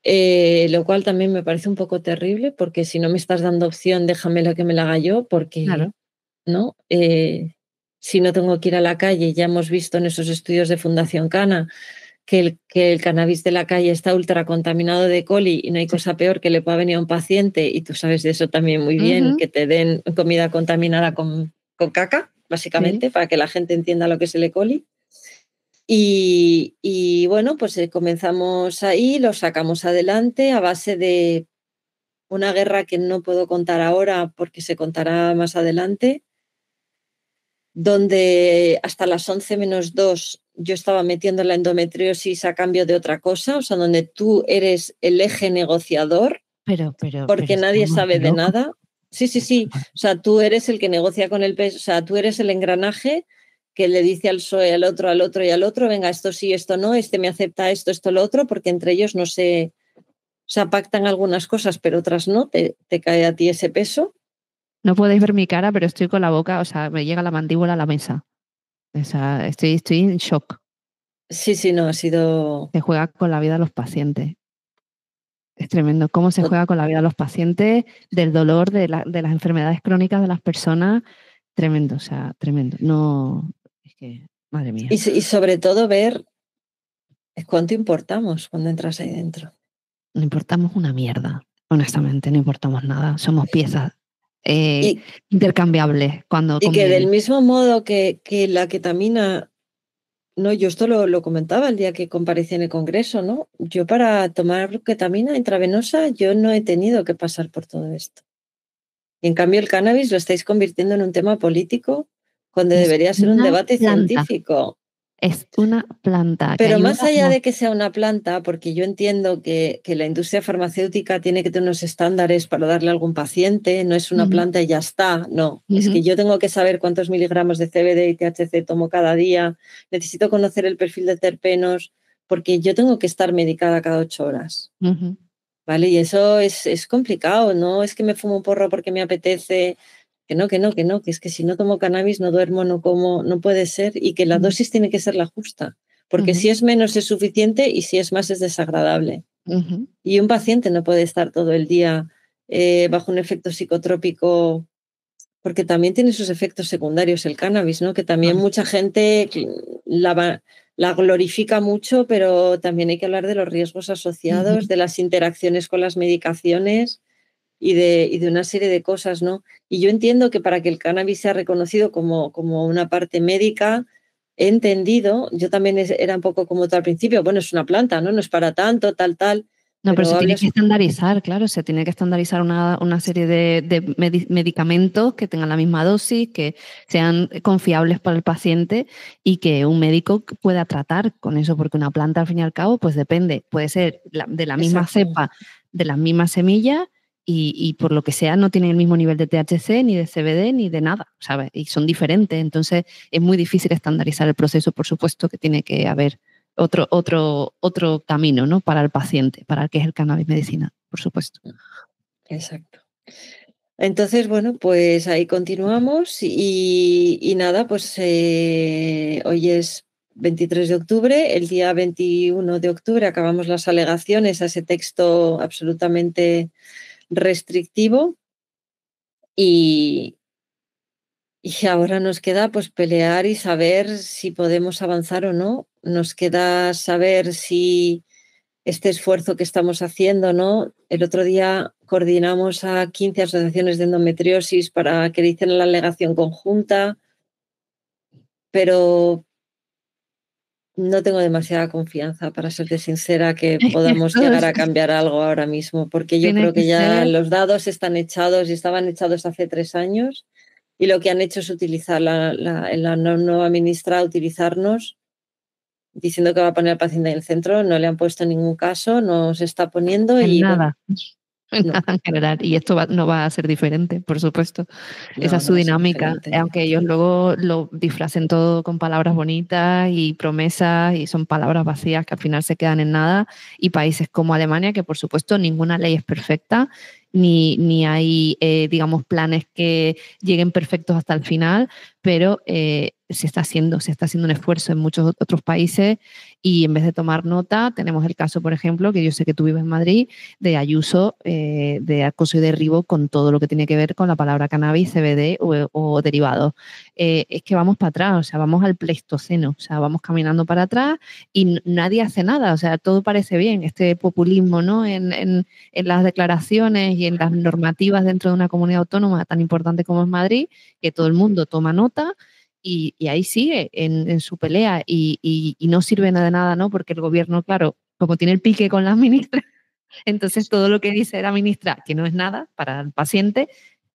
lo cual también me parece un poco terrible, porque si no me estás dando opción, déjamela que me la haga yo, porque, Claro. ¿no? Si no tengo que ir a la calle, ya hemos visto en esos estudios de Fundación Cana que el cannabis de la calle está ultra contaminado de coli y no hay Sí. cosa peor que le pueda venir a un paciente, y tú sabes de eso también muy bien, Ujú, que te den comida contaminada con caca, sí. básicamente, para que la gente entienda lo que es el E. coli. Y bueno, pues comenzamos ahí, lo sacamos adelante a base de una guerra que no puedo contar ahora porque se contará más adelante, donde hasta las 11 menos 2 yo estaba metiendo la endometriosis a cambio de otra cosa, o sea, donde tú eres el eje negociador Pero porque nadie estamos sabe de locos. nada. Sí, sí, sí, o sea, tú eres el que negocia con el peso, o sea, tú eres el engranaje que le dice al PSOE, al otro y al otro, venga, esto sí, esto no, este me acepta esto, esto, lo otro, porque entre ellos no se, o sea, pactan algunas cosas, pero otras no, te cae a ti ese peso. No podéis ver mi cara, pero estoy con la boca, o sea, me llega la mandíbula a la mesa. O sea, estoy en shock. Sí, sí, no, ha sido... Se juega con la vida de los pacientes. Es tremendo cómo se juega con la vida de los pacientes, del dolor, de las enfermedades crónicas de las personas. Tremendo, o sea, tremendo. No, es que, madre mía. Y sobre todo ver ¿Cuánto importamos cuando entras ahí dentro? No importamos una mierda, honestamente, no importamos nada. Somos piezas Y, intercambiables cuando y que del conviene. mismo modo que la ketamina, no, yo esto lo comentaba el día que comparecí en el Congreso, ¿no? Yo para tomar ketamina intravenosa, yo no he tenido que pasar por todo esto. Y en cambio el cannabis lo estáis convirtiendo en un tema político cuando Es debería ser un una debate planta, científico. es una planta que Pero ayuda. más allá de que sea una planta, porque yo entiendo que la industria farmacéutica tiene que tener unos estándares para darle a algún paciente, no es una Ujú, planta y ya está, no, es que ujú, yo tengo que saber cuántos miligramos de CBD y THC tomo cada día, necesito conocer el perfil de terpenos, porque yo tengo que estar medicada cada 8 horas, ujú, ¿vale? Y eso es complicado, no es que me fumo un porro porque me apetece, que no, que no, que no, que es que si no tomo cannabis no duermo, no como, no puede ser, y que la ujú, dosis tiene que ser la justa, porque ujú, si es menos es suficiente y si es más es desagradable. ujú, Y un paciente no puede estar todo el día bajo un efecto psicotrópico, porque también tiene sus efectos secundarios el cannabis, ¿no? Que también claro, mucha gente la glorifica mucho, pero también hay que hablar de los riesgos asociados, ujú, de las interacciones con las medicaciones y de una serie de cosas, ¿no? Y yo entiendo que para que el cannabis sea reconocido como una parte médica, he entendido, yo también era un poco como tú al principio, bueno, es una planta, ¿no? No es para tanto, tal, tal, no, pero pero se tiene que hablas, estandarizar, claro, se tiene que estandarizar una serie de medicamentos que tengan la misma dosis, que sean confiables para el paciente y que un médico pueda tratar con eso, porque una planta al fin y al cabo, pues depende, puede ser de la misma exacto, cepa, de las mismas semillas y por lo que sea no tienen el mismo nivel de THC, ni de CBD, ni de nada, ¿sabes? Y son diferentes, entonces es muy difícil estandarizar el proceso, por supuesto que tiene que haber otro camino, ¿no? Para el paciente, para el que es el cannabis medicinal, por supuesto. exacto. Entonces, bueno, pues ahí continuamos y nada, pues hoy es 23 de octubre, el día 21 de octubre acabamos las alegaciones a ese texto absolutamente restrictivo y, y ahora nos queda pues pelear y saber si podemos avanzar o no. Nos queda saber si este esfuerzo que estamos haciendo, ¿no? El otro día coordinamos a 15 asociaciones de endometriosis para que le hicieran la alegación conjunta, pero no tengo demasiada confianza, para serte sincera, que Es que podamos esto llegar a cambiar algo ahora mismo, porque yo tiene creo que que ya ser, los dados están echados y estaban echados hace 3 años y lo que han hecho es utilizar la nueva ministra, utilizarnos diciendo que va a poner al paciente en el centro, no le han puesto en ningún caso, no se está poniendo en y bueno, nada, en no, nada en general. Y esto no va a ser diferente, por supuesto. Esa no, es no su va a ser dinámica, diferente. aunque ellos luego lo disfracen todo con palabras bonitas y promesas y son palabras vacías que al final se quedan en nada. Y países como Alemania, que por supuesto ninguna ley es perfecta, ni hay, digamos, planes que lleguen perfectos hasta el final, pero se está haciendo un esfuerzo en muchos otros países y en vez de tomar nota, tenemos el caso, por ejemplo, que yo sé que tú vives en Madrid, de Ayuso, de acoso y derribo con todo lo que tiene que ver con la palabra cannabis, CBD o derivados. Es que vamos para atrás, o sea, vamos al Pleistoceno, o sea, vamos caminando para atrás y nadie hace nada, o sea, todo parece bien, este populismo, ¿no? En las declaraciones y en las normativas dentro de una comunidad autónoma tan importante como es Madrid, que todo el mundo toma nota y ahí sigue en su pelea y no sirve de nada, ¿no? Porque el gobierno, claro, como tiene el pique con las ministras, entonces todo lo que dice la ministra, que no es nada para el paciente,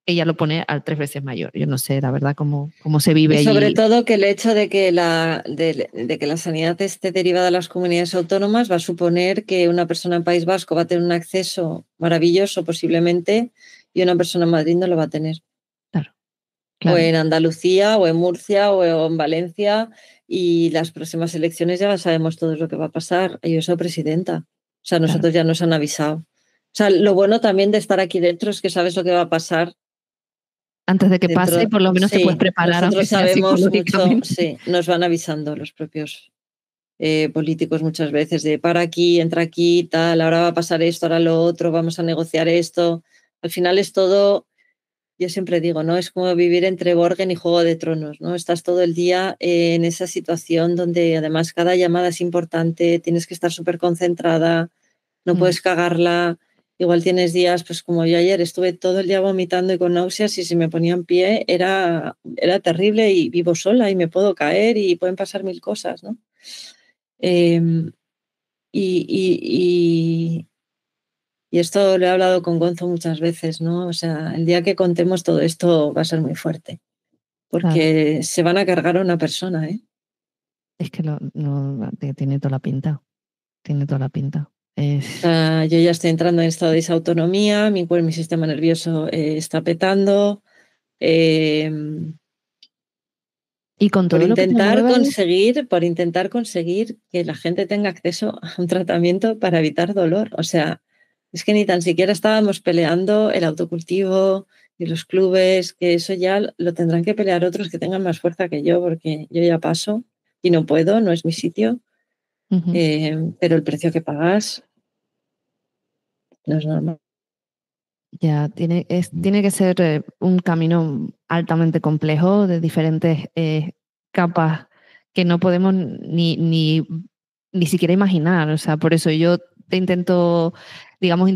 ella lo pone al 3 veces mayor. Yo no sé, la verdad, cómo se vive Y sobre allí. todo que el hecho de que la sanidad esté derivada de las comunidades autónomas va a suponer que una persona en País Vasco va a tener un acceso maravilloso posiblemente y una persona en Madrid no lo va a tener. Claro, O claro, en Andalucía, o en Murcia, o en Valencia, y las próximas elecciones ya sabemos todo lo que va a pasar. Yo soy presidenta. O sea, claro. nosotros ya nos han avisado. O sea, lo bueno también de estar aquí dentro es que sabes lo que va a pasar Antes de que pase, dentro. por lo menos te puedes Sí, preparar, aunque nosotros sea sabemos mucho, psicológicamente. sí, nos van avisando los propios políticos muchas veces de para aquí, entra aquí, tal, ahora va a pasar esto, ahora lo otro, vamos a negociar esto. Al final es todo yo siempre digo, ¿no? Es como vivir entre Borgen y Juego de Tronos, ¿no? Estás todo el día en esa situación donde además cada llamada es importante, tienes que estar súper concentrada, no puedes cagarla. Igual tienes días, pues como yo ayer, estuve todo el día vomitando y con náuseas y si me ponía en pie era terrible y vivo sola y me puedo caer y pueden pasar mil cosas, ¿no? Em, y, y, y esto lo he hablado con Gonzo muchas veces, ¿no? O sea, el día que contemos todo esto va a ser muy fuerte, Claro. porque se van a cargar a una persona, ¿eh? Es que tiene toda la pinta. Tiene toda la pinta. O sea, yo ya estoy entrando en estado de disautonomía, mi sistema nervioso está petando. eh, Y con todo lo que te mueve, por intentar conseguir que la gente tenga acceso a un tratamiento para evitar dolor. O sea, es que ni tan siquiera estábamos peleando el autocultivo y los clubes, que eso ya lo tendrán que pelear otros que tengan más fuerza que yo, porque yo ya paso y no puedo, no es mi sitio. ujú, Pero el precio que pagas no es normal. ya tiene que ser un camino altamente complejo de diferentes capas que no podemos ni siquiera imaginar. O sea, por eso yo te intento, digamos,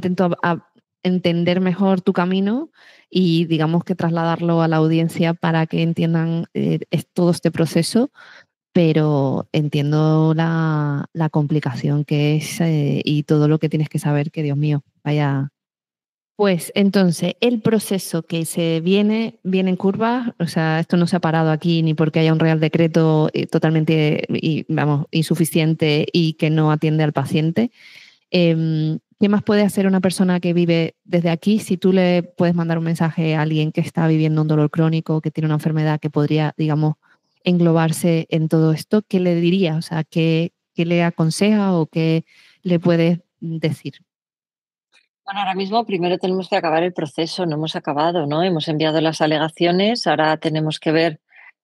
entender mejor tu camino y digamos que trasladarlo a la audiencia para que entiendan todo este proceso, pero entiendo la complicación que es y todo lo que tienes que saber, que Dios mío, vaya. Pues entonces, el proceso que se viene en curva, o sea, esto no se ha parado aquí ni porque haya un real decreto totalmente, vamos, insuficiente y que no atiende al paciente. ¿Qué más puede hacer una persona que vive desde aquí? Si tú le puedes mandar un mensaje a alguien que está viviendo un dolor crónico, que tiene una enfermedad que podría, digamos, englobarse en todo esto, ¿qué le diría? O sea, ¿qué le aconseja o qué le puedes decir? Bueno, ahora mismo primero tenemos que acabar el proceso, no hemos acabado, ¿no? Hemos enviado las alegaciones, ahora tenemos que ver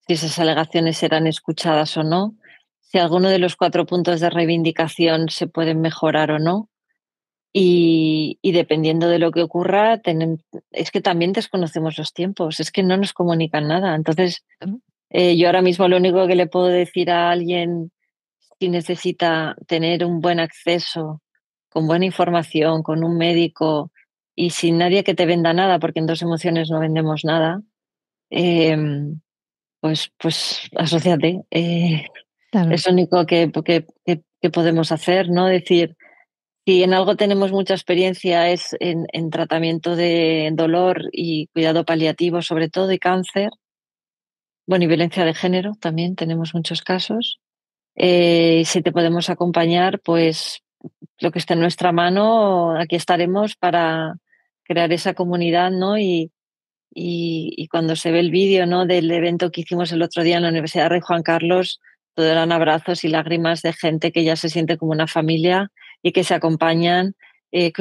si esas alegaciones serán escuchadas o no, si alguno de los 4 puntos de reivindicación se pueden mejorar o no. Y dependiendo de lo que ocurra, es que también desconocemos los tiempos, es que no nos comunican nada. Entonces, ¿No? yo ahora mismo lo único que le puedo decir a alguien si necesita tener un buen acceso, con buena información, con un médico y sin nadie que te venda nada, porque en Dos Emociones no vendemos nada, pues asóciate. Claro. Es lo único que podemos hacer, ¿no? Decir, si en algo tenemos mucha experiencia es en tratamiento de dolor y cuidado paliativo, sobre todo, y cáncer, bueno, y violencia de género también tenemos muchos casos. Si te podemos acompañar, pues lo que esté en nuestra mano, aquí estaremos para crear esa comunidad, ¿no? Y cuando se ve el vídeo, ¿no? Del evento que hicimos el otro día en la Universidad Rey Juan Carlos, todo eran abrazos y lágrimas de gente que ya se siente como una familia y que se acompañan, que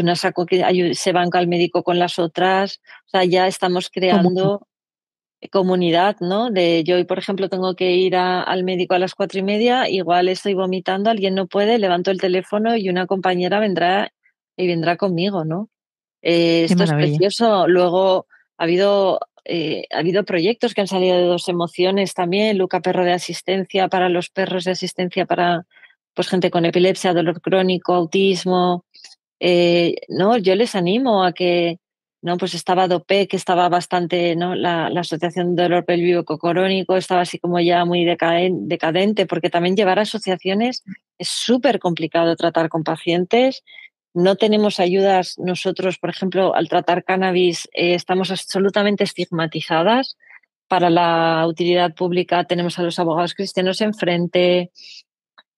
se banca al médico con las otras. O sea, ya estamos Como creando comunidad, ¿no? De yo hoy, por ejemplo, tengo que ir al médico a las 4:30, igual estoy vomitando, alguien no puede, levanto el teléfono y una compañera vendrá conmigo, ¿no? qué Esto es maravilla. precioso. Luego ha habido proyectos que han salido de Dos Emociones también, Luca Perro de Asistencia para los perros, de asistencia para pues, gente con epilepsia, dolor crónico, autismo. No, yo les animo a que, no, pues estaba DOPE, que estaba bastante, ¿no? La Asociación de Dolor Pélvico Crónico estaba así como ya muy decadente, porque también llevar asociaciones es súper complicado tratar con pacientes. No tenemos ayudas nosotros, por ejemplo, al tratar cannabis, estamos absolutamente estigmatizadas. Para la utilidad pública tenemos a los abogados cristianos enfrente.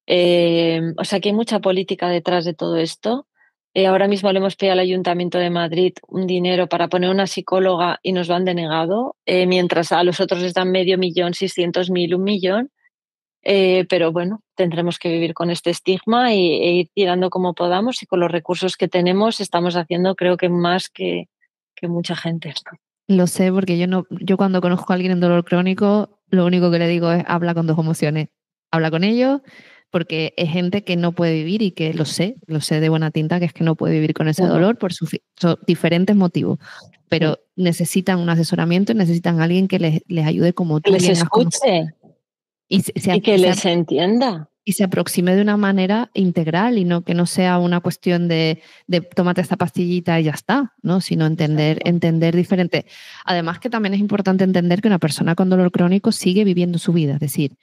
O sea que hay mucha política detrás de todo esto. Ahora mismo le hemos pedido al Ayuntamiento de Madrid un dinero para poner una psicóloga y nos lo han denegado, mientras a los otros les dan 500.000, 600.000, 1 millón. Pero bueno, tendremos que vivir con este estigma e ir tirando como podamos y con los recursos que tenemos estamos haciendo creo que más que mucha gente. Lo sé porque yo cuando conozco a alguien en dolor crónico, lo único que le digo es habla con Dos Emociones. Habla con ellos, porque es gente que no puede vivir y que lo sé de buena tinta, que es que no puede vivir con ese Bueno, dolor por diferentes motivos, sí. pero necesitan un asesoramiento y necesitan a alguien que les ayude como Que tú les bien has conocido escuche y y que les entienda. y se aproxime de una manera integral y no que no sea una cuestión de tómate esta pastillita y ya está, ¿no? Sino Exacto. entender diferente. Además que también es importante entender que una persona con dolor crónico sigue viviendo su vida, es decir,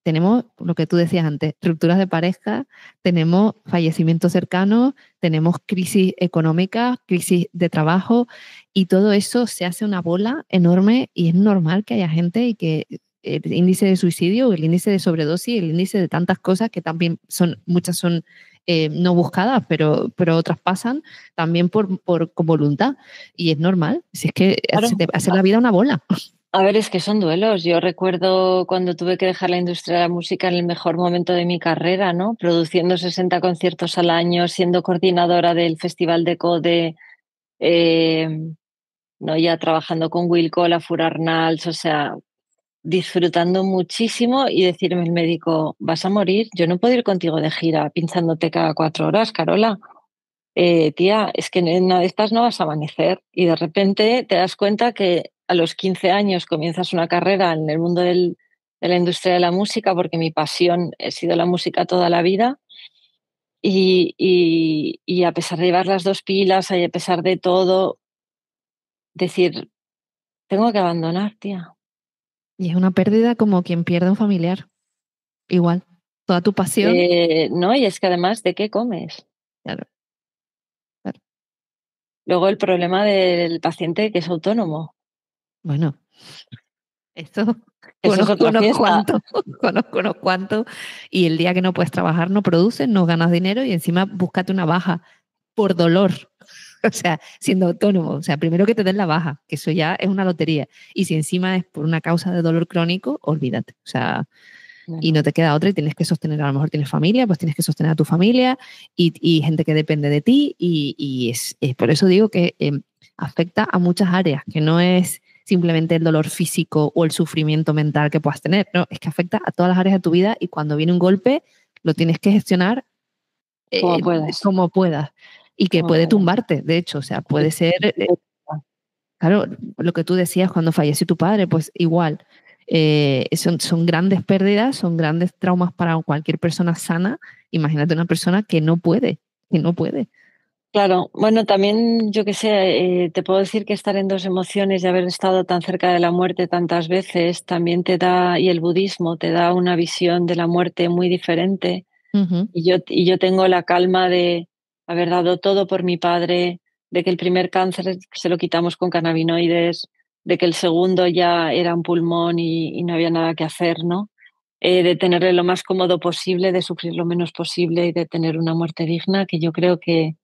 tenemos lo que tú decías antes, rupturas de pareja, tenemos fallecimientos cercanos, tenemos crisis económica, crisis de trabajo y todo eso se hace una bola enorme y es normal que haya gente y que el índice de suicidio, el índice de sobredosis, el índice de tantas cosas que también muchas son no buscadas, pero otras pasan también con voluntad y es normal, si es que se Claro. te hace la vida una bola. A ver, es que son duelos. Yo recuerdo cuando tuve que dejar la industria de la música en el mejor momento de mi carrera, ¿no? Produciendo 60 conciertos al año, siendo coordinadora del Festival de Code, eh, ¿no? Ya trabajando con Wilco, la Fur Arnalds, o sea, disfrutando muchísimo y decirme el médico, vas a morir, yo no puedo ir contigo de gira pinchándote cada 4 horas, Carola. Tía, es que en una de estas no vas a amanecer y de repente te das cuenta que a los 15 años comienzas una carrera en el mundo de la industria de la música, porque mi pasión ha sido la música toda la vida y a pesar de llevar las dos pilas y a pesar de todo, decir, tengo que abandonar, tía. Y es una pérdida como quien pierde un familiar. Igual, toda tu pasión, No, y es que además, ¿de qué comes? claro, claro. Luego el problema del paciente que es autónomo. Bueno, esto Eso es conozco otra unos fiesta. cuantos, conozco unos cuantos, y el día que no puedes trabajar no produces, no ganas dinero y encima búscate una baja por dolor. O sea, siendo autónomo, o sea, primero que te den la baja, que eso ya es una lotería. Y si encima es por una causa de dolor crónico, olvídate. O sea, y no Bueno, te queda otra y tienes que sostener, a lo mejor tienes familia, pues tienes que sostener a tu familia y gente que depende de ti y es por eso digo que afecta a muchas áreas, que no es simplemente el dolor físico o el sufrimiento mental que puedas tener, no, es que afecta a todas las áreas de tu vida y cuando viene un golpe lo tienes que gestionar como puedas, como puedas y que como puede puedas. tumbarte, de hecho, o sea, puede ser claro, lo que tú decías cuando falleció tu padre, pues igual, son grandes pérdidas, son grandes traumas para cualquier persona sana. Imagínate una persona que no puede, que no puede. Claro, bueno, también yo que sé, te puedo decir que estar en dos emociones y haber estado tan cerca de la muerte tantas veces también te da, y el budismo te da una visión de la muerte muy diferente. Ujú, Y yo tengo la calma de haber dado todo por mi padre, de que el primer cáncer se lo quitamos con cannabinoides, de que el segundo ya era un pulmón y no había nada que hacer, ¿no? De tenerle lo más cómodo posible, de sufrir lo menos posible y de tener una muerte digna, que yo creo que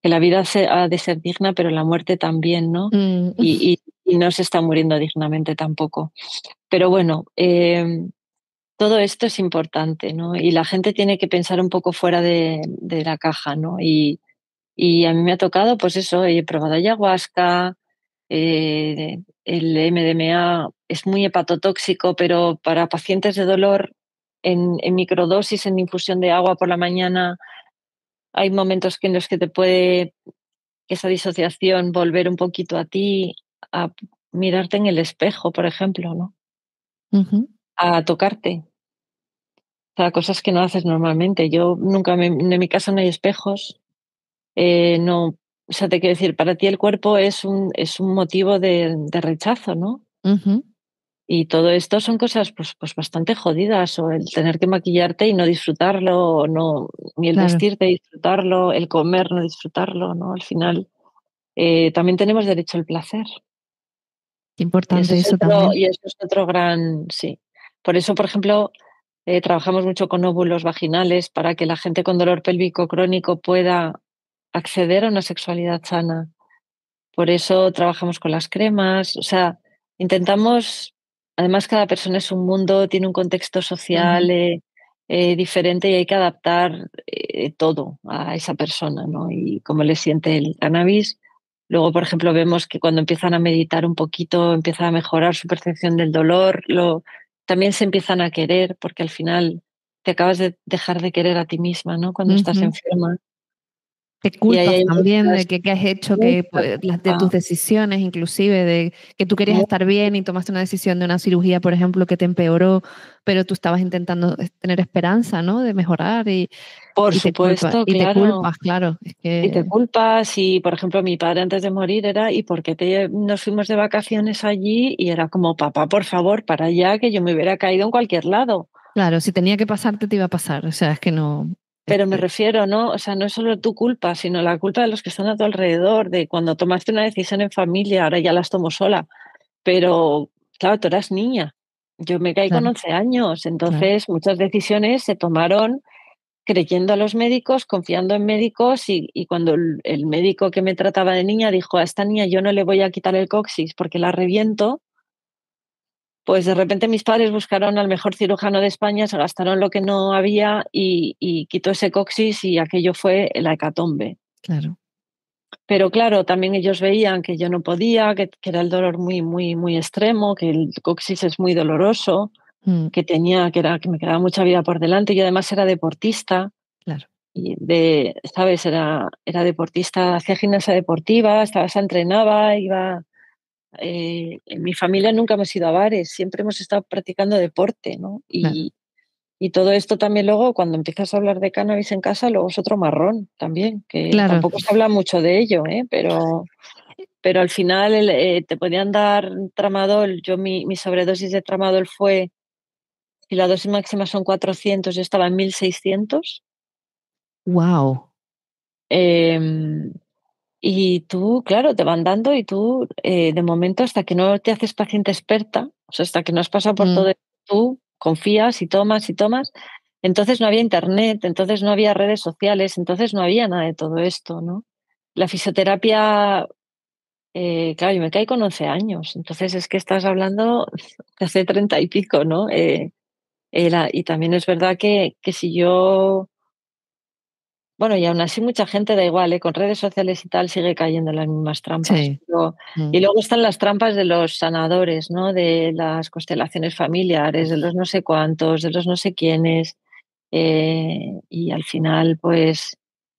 la vida ha de ser digna, pero la muerte también, ¿no? mm, Y no se está muriendo dignamente tampoco. Pero bueno, todo esto es importante, ¿no? Y la gente tiene que pensar un poco fuera de la caja, ¿no? Y a mí me ha tocado, pues eso, he probado ayahuasca, el MDMA es muy hepatotóxico, pero para pacientes de dolor en microdosis, en infusión de agua por la mañana, hay momentos en los que te puede esa disociación volver un poquito a ti, a mirarte en el espejo, por ejemplo, ¿no? ujú. A tocarte. O sea, cosas que no haces normalmente. Yo nunca, en mi casa no hay espejos, no, o sea, te quiero decir, para ti el cuerpo es un motivo de rechazo, ¿no? Ujú, Y todo esto son cosas pues bastante jodidas, o el tener que maquillarte y no disfrutarlo, o no, ni el claro, vestirte y disfrutarlo, el comer, no disfrutarlo, ¿no? Al final, también tenemos derecho al placer. qué importante eso también. Y eso es otro gran, sí. Por eso, por ejemplo, trabajamos mucho con óvulos vaginales para que la gente con dolor pélvico crónico pueda acceder a una sexualidad sana. Por eso trabajamos con las cremas, o sea, intentamos, además cada persona es un mundo, tiene un contexto Ujú, social diferente y hay que adaptar todo a esa persona, ¿no? Y cómo le siente el cannabis. Luego, por ejemplo, vemos que cuando empiezan a meditar un poquito, empieza a mejorar su percepción del dolor, también se empiezan a querer, porque al final te acabas de dejar de querer a ti misma, ¿no? Cuando estás Ujú. enferma. Te Y ahí culpas hay también de que has hecho, que mucha pues, de tus culpa, decisiones, inclusive de que tú querías mu- estar bien y tomaste una decisión de una cirugía, por ejemplo, que te empeoró, pero tú estabas intentando tener esperanza, ¿no? De mejorar por y te culpa, supuesto, y te claro. culpas, claro. Es Y te que, culpas y, por ejemplo, mi padre antes de morir era, ¿y por qué nos fuimos de vacaciones allí? Y era como, papá, por favor, para allá, que yo me hubiera caído en cualquier lado. claro, si tenía que pasarte, te iba a pasar. O sea, es que no. Pero me refiero, ¿no? O sea, no es solo tu culpa, sino la culpa de los que están a tu alrededor, de cuando tomaste una decisión en familia, ahora ya las tomo sola. Pero, claro, tú eras niña. Yo me caí con Claro, 11 años, claro. entonces muchas decisiones se tomaron creyendo a los médicos, confiando en médicos y cuando el médico que me trataba de niña dijo: "A esta niña yo no le voy a quitar el coxis porque la reviento", pues de repente mis padres buscaron al mejor cirujano de España, se gastaron lo que no había y quitó ese coxis y aquello fue la hecatombe. Claro. Pero claro, también ellos veían que yo no podía, que era el dolor muy, muy, muy extremo, que el coxis es muy doloroso, Mm, que me quedaba mucha vida por delante. Y además era deportista. claro. Y ¿sabes? Era deportista, hacía gimnasia deportiva, se entrenaba, iba. En mi familia nunca hemos ido a bares, siempre hemos estado practicando deporte, ¿no? Claro. Y todo esto también luego, cuando empiezas a hablar de cannabis en casa, luego es otro marrón también, que Claro. tampoco se habla mucho de ello, ¿eh? Pero al final te podían dar tramadol. Mi sobredosis de tramadol fue, si la dosis máxima son 400, yo estaba en 1600. Wow. Em, y tú, claro, te van dando y tú, de momento, hasta que no te haces paciente experta, o sea, hasta que no has pasado por todo Mm, esto, tú confías y tomas y tomas. Entonces no había internet, entonces no había redes sociales, entonces no había nada de todo esto, ¿no? La fisioterapia, claro, yo me caí con 11 años, entonces es que estás hablando de hace 30 y pico, ¿no? Y también es verdad que si yo, bueno, y aún así mucha gente da igual, con redes sociales y tal sigue cayendo en las mismas trampas. sí. Pero Mm. y luego están las trampas de los sanadores, ¿no? De las constelaciones familiares, de los no sé cuántos, de los no sé quiénes, y al final, pues,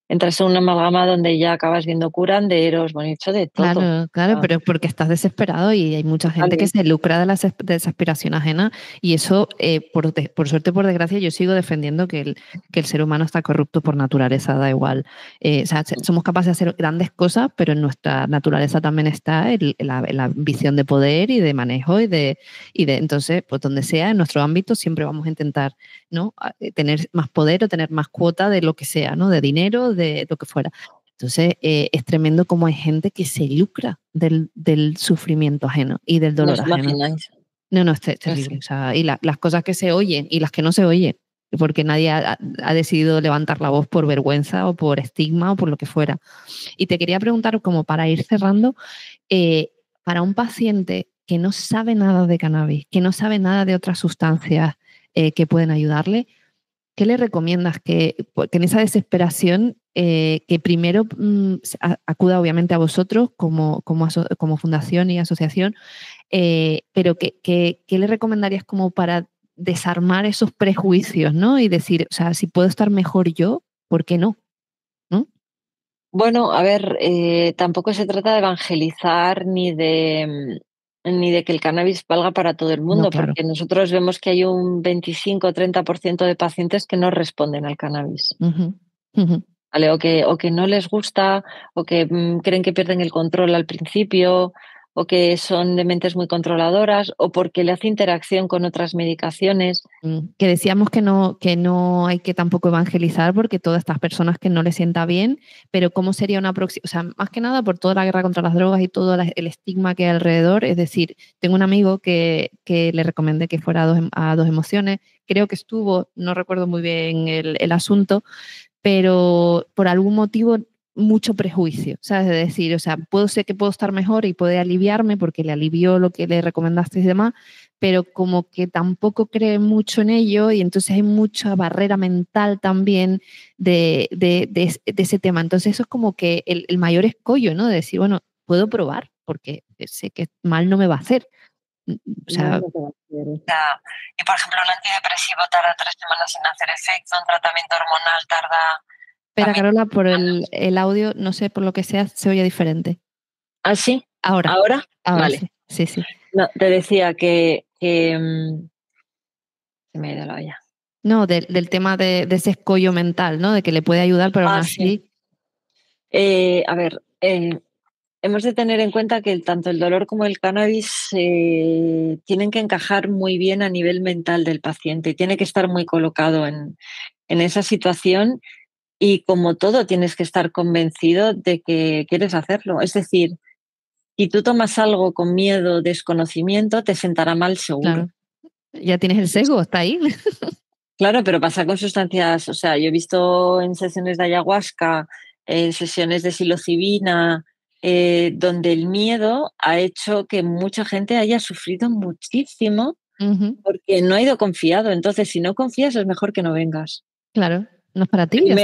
entras en una amalgama donde ya acabas viendo curanderos, bueno, he hecho de todo. Claro, claro, Ah, pero porque estás desesperado y hay mucha gente que totalmente. se lucra de de esa aspiración ajena y eso, por suerte o por desgracia, yo sigo defendiendo que el ser humano está corrupto por naturaleza, da igual. O sea, somos capaces de hacer grandes cosas, pero en nuestra naturaleza también está la ambición de poder y de manejo entonces, pues donde sea, en nuestro ámbito, siempre vamos a intentar, ¿no? Tener más poder o tener más cuota de lo que sea, ¿no? De dinero, de lo que fuera. Entonces, es tremendo cómo hay gente que se lucra del sufrimiento ajeno y del No dolor os ajeno. imagináis. No, no, es Es terrible. O sea, y las cosas que se oyen y las que no se oyen, porque nadie ha decidido levantar la voz por vergüenza o por estigma o por lo que fuera. Y te quería preguntar, como para ir cerrando, eh, para un paciente que no sabe nada de cannabis, que no sabe nada de otras sustancias que pueden ayudarle, ¿qué le recomiendas? Que en esa desesperación, que primero acuda obviamente a vosotros como fundación y asociación, pero ¿qué le recomendarías como para desarmar esos prejuicios, ¿no? Y decir, o sea, si puedo estar mejor yo, ¿por qué no? ¿No? Bueno, a ver, tampoco se trata de evangelizar ni de que el cannabis valga para todo el No, mundo, claro. porque nosotros vemos que hay un 25 o 30% de pacientes que no responden al cannabis, Ujú, ujú, ¿vale? O que no les gusta, o que creen que pierden el control al principio, o que son de mentes muy controladoras, o porque le hace interacción con otras medicaciones. Que decíamos que no hay que tampoco evangelizar porque todas estas personas que no les sienta bien, pero ¿cómo sería una próxima? O sea, más que nada por toda la guerra contra las drogas y todo el estigma que hay alrededor. Es decir, tengo un amigo que le recomendé que fuera a dos emociones. Creo que estuvo, no recuerdo muy bien el asunto, pero por algún motivo mucho prejuicio, ¿sabes? De decir, o sea, sé que puedo estar mejor y puede aliviarme porque le alivió lo que le recomendaste y demás, pero como que tampoco cree mucho en ello y entonces hay mucha barrera mental también de ese tema. Entonces eso es como que el mayor escollo, ¿no? De decir, bueno, puedo probar porque sé que mal no me va a hacer. O sea, No te va a hacer. Y por ejemplo, un antidepresivo tarda 3 semanas en hacer efecto, un tratamiento hormonal tarda espera, también. Carola, por el audio, no sé por lo que sea, se oye diferente. ¿Ah, sí? Ahora, ¿Ahora? ahora Vale. sí, sí, sí. No, te decía que se me ha ido la olla. No, del tema de ese escollo mental, ¿no? De que le puede ayudar, pero aún Ah, sí. así, A ver, hemos de tener en cuenta que tanto el dolor como el cannabis tienen que encajar muy bien a nivel mental del paciente y tiene que estar muy colocado en esa situación y como todo tienes que estar convencido de que quieres hacerlo. Es decir, si tú tomas algo con miedo, desconocimiento, te sentará mal seguro. claro, ya tienes el sesgo, está ahí. Claro, pero pasa con sustancias, o sea, yo he visto en sesiones de ayahuasca, en sesiones de psilocibina, donde el miedo ha hecho que mucha gente haya sufrido muchísimo Ujú, porque no ha ido confiado. Entonces, si no confías, es mejor que no vengas. claro, no es para ti, ya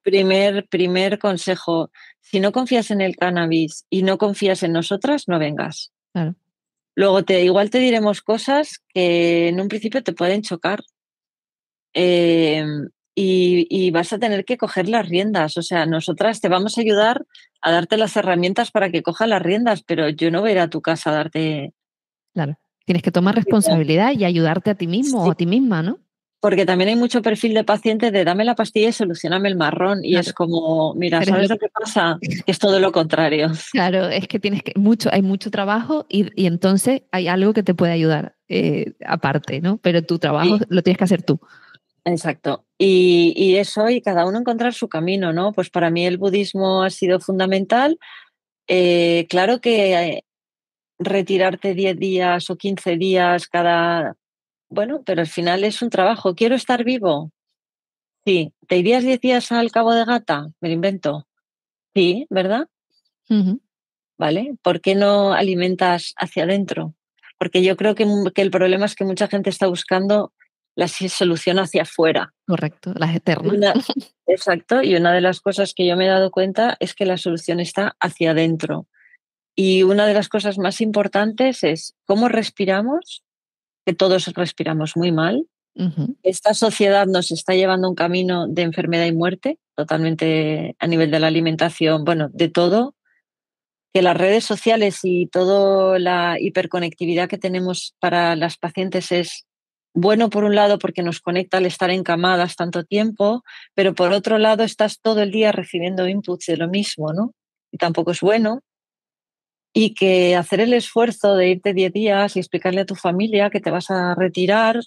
Primer, está. primer consejo, si no confías en el cannabis y no confías en nosotras, no vengas. Claro, Luego igual te diremos cosas que en un principio te pueden chocar. eh, y vas a tener que coger las riendas. O sea, nosotras te vamos a ayudar a darte las herramientas para que cojas las riendas, pero yo no voy a ir a tu casa a darte. claro. Tienes que tomar responsabilidad y ayudarte a ti mismo o Sí, a ti misma, ¿no? porque también hay mucho perfil de paciente de dame la pastilla y solucioname el marrón. Y es Claro, como, mira, eres ¿sabes lo lo que pasa? Que es todo lo contrario. claro, es que hay mucho trabajo y entonces hay algo que te puede ayudar aparte, ¿no? Pero tu trabajo Sí, lo tienes que hacer tú. exacto. Y eso, y cada uno encontrar su camino, ¿no? Pues para mí el budismo ha sido fundamental. Claro que retirarte 10 días o 15 días cada. Bueno, pero al final es un trabajo. ¿Quiero estar vivo? Sí. ¿Te irías 10 días al Cabo de Gata? Me lo invento. Sí, ¿verdad? Ujú, ¿Vale? ¿Por qué no alimentas hacia adentro? Porque yo creo que el problema es que mucha gente está buscando la solución hacia afuera. correcto, las Y eternas. exacto, y una de las cosas que yo me he dado cuenta es que la solución está hacia adentro. Y una de las cosas más importantes es cómo respiramos, que todos respiramos muy mal. Ujú, Esta sociedad nos está llevando a un camino de enfermedad y muerte, totalmente a nivel de la alimentación, bueno, de todo, que las redes sociales y toda la hiperconectividad que tenemos para las pacientes es bueno por un lado porque nos conecta al estar encamadas tanto tiempo, pero por otro lado estás todo el día recibiendo inputs de lo mismo, ¿no? Y tampoco es bueno. Y que hacer el esfuerzo de irte 10 días y explicarle a tu familia que te vas a retirar,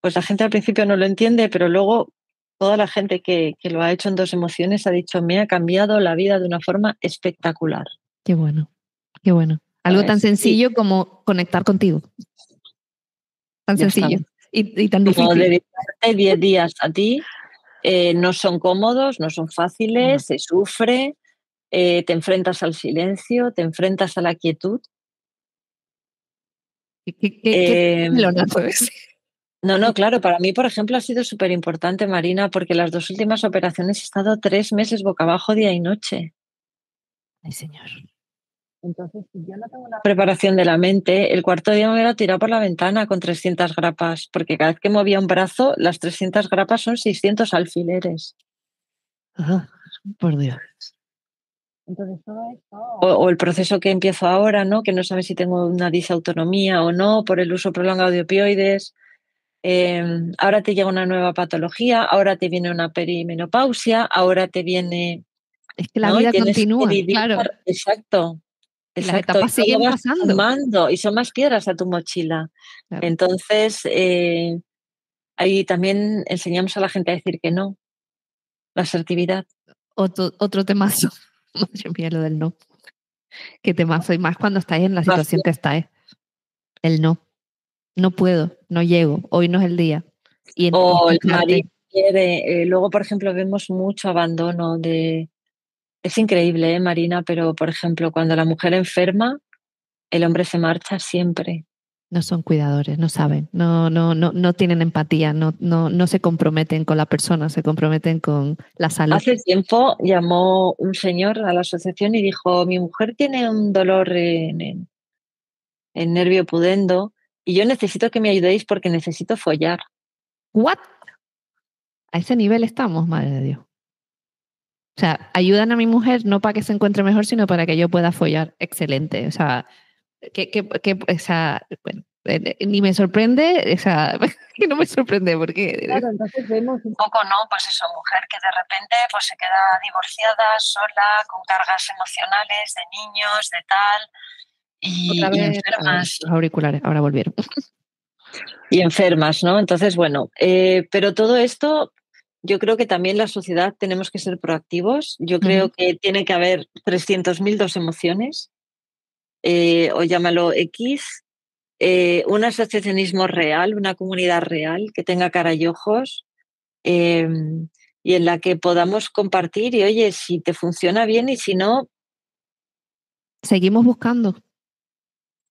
pues la gente al principio no lo entiende, pero luego toda la gente que lo ha hecho en 2 emociones ha dicho, me ha cambiado la vida de una forma espectacular. qué bueno, qué bueno. Algo tan ¿Sabes? Y sencillo como conectar contigo, tan ya está. sencillo y tan Como difícil. dedicarte 10 días a ti, no son cómodos, no son No. fáciles, se sufre, te enfrentas al silencio, te enfrentas a la quietud. ¿Qué Eh, melonazo es? no, no, claro, para mí, por ejemplo, ha sido súper importante, Marina, porque las 2 últimas operaciones he estado 3 meses boca abajo día y noche. Ay, señor. Entonces, si yo no tengo una preparación de la mente, el cuarto día me hubiera tirado por la ventana con 300 grapas, porque cada vez que movía un brazo, las 300 grapas son 600 alfileres. Ah, por Dios. Entonces, todo esto. O el proceso que empiezo ahora, ¿no? Que no sabes si tengo una disautonomía o no por el uso prolongado de opioides. Ahora te llega una nueva patología, ahora te viene una perimenopausia, ahora te viene, Es que la ¿no? Y vida tienes que continúa, lidiar. claro. Exacto, Y las exacto. Y etapas todo siguen vas pasando. sumando y son más piedras a tu mochila. Claro. Entonces, ahí también enseñamos a la gente a decir que no, la asertividad. Otro temazo. Madre mía, lo del no. Qué temazo. Y más cuando estáis en la situación que estáis. El no. No puedo, no llego, hoy no es el día. Y O el marido escucharte. quiere. Luego, por ejemplo, vemos mucho abandono de. Es increíble, Marina, pero por ejemplo, cuando la mujer enferma, el hombre se marcha siempre. No son cuidadores, no saben, no tienen empatía, no se comprometen con la persona, se comprometen con la salud. Hace tiempo llamó un señor a la asociación y dijo, mi mujer tiene un dolor el nervio pudendo, y yo necesito que me ayudéis porque necesito follar. ¿What? A ese nivel estamos, madre de Dios. O sea, ayudan a mi mujer no para que se encuentre mejor, sino para que yo pueda follar. Excelente. O sea, o sea, bueno, ni me sorprende, o sea, que no me sorprende porque... Claro, entonces vemos un poco, ¿no? Pues eso, mujer que de repente pues se queda divorciada, sola, con cargas emocionales de niños, de tal, Otra y vez, a ver, enfermas. los auriculares, ahora volvieron. Y enfermas, ¿no? Entonces, bueno, pero todo esto, yo creo que también la sociedad tenemos que ser proactivos. Yo creo que tiene que haber 300.000 dos emociones, o llámalo X, un asociacionismo real, una comunidad real que tenga cara y ojos, eh, y en la que podamos compartir y, oye, si te funciona bien y si no, Seguimos buscando.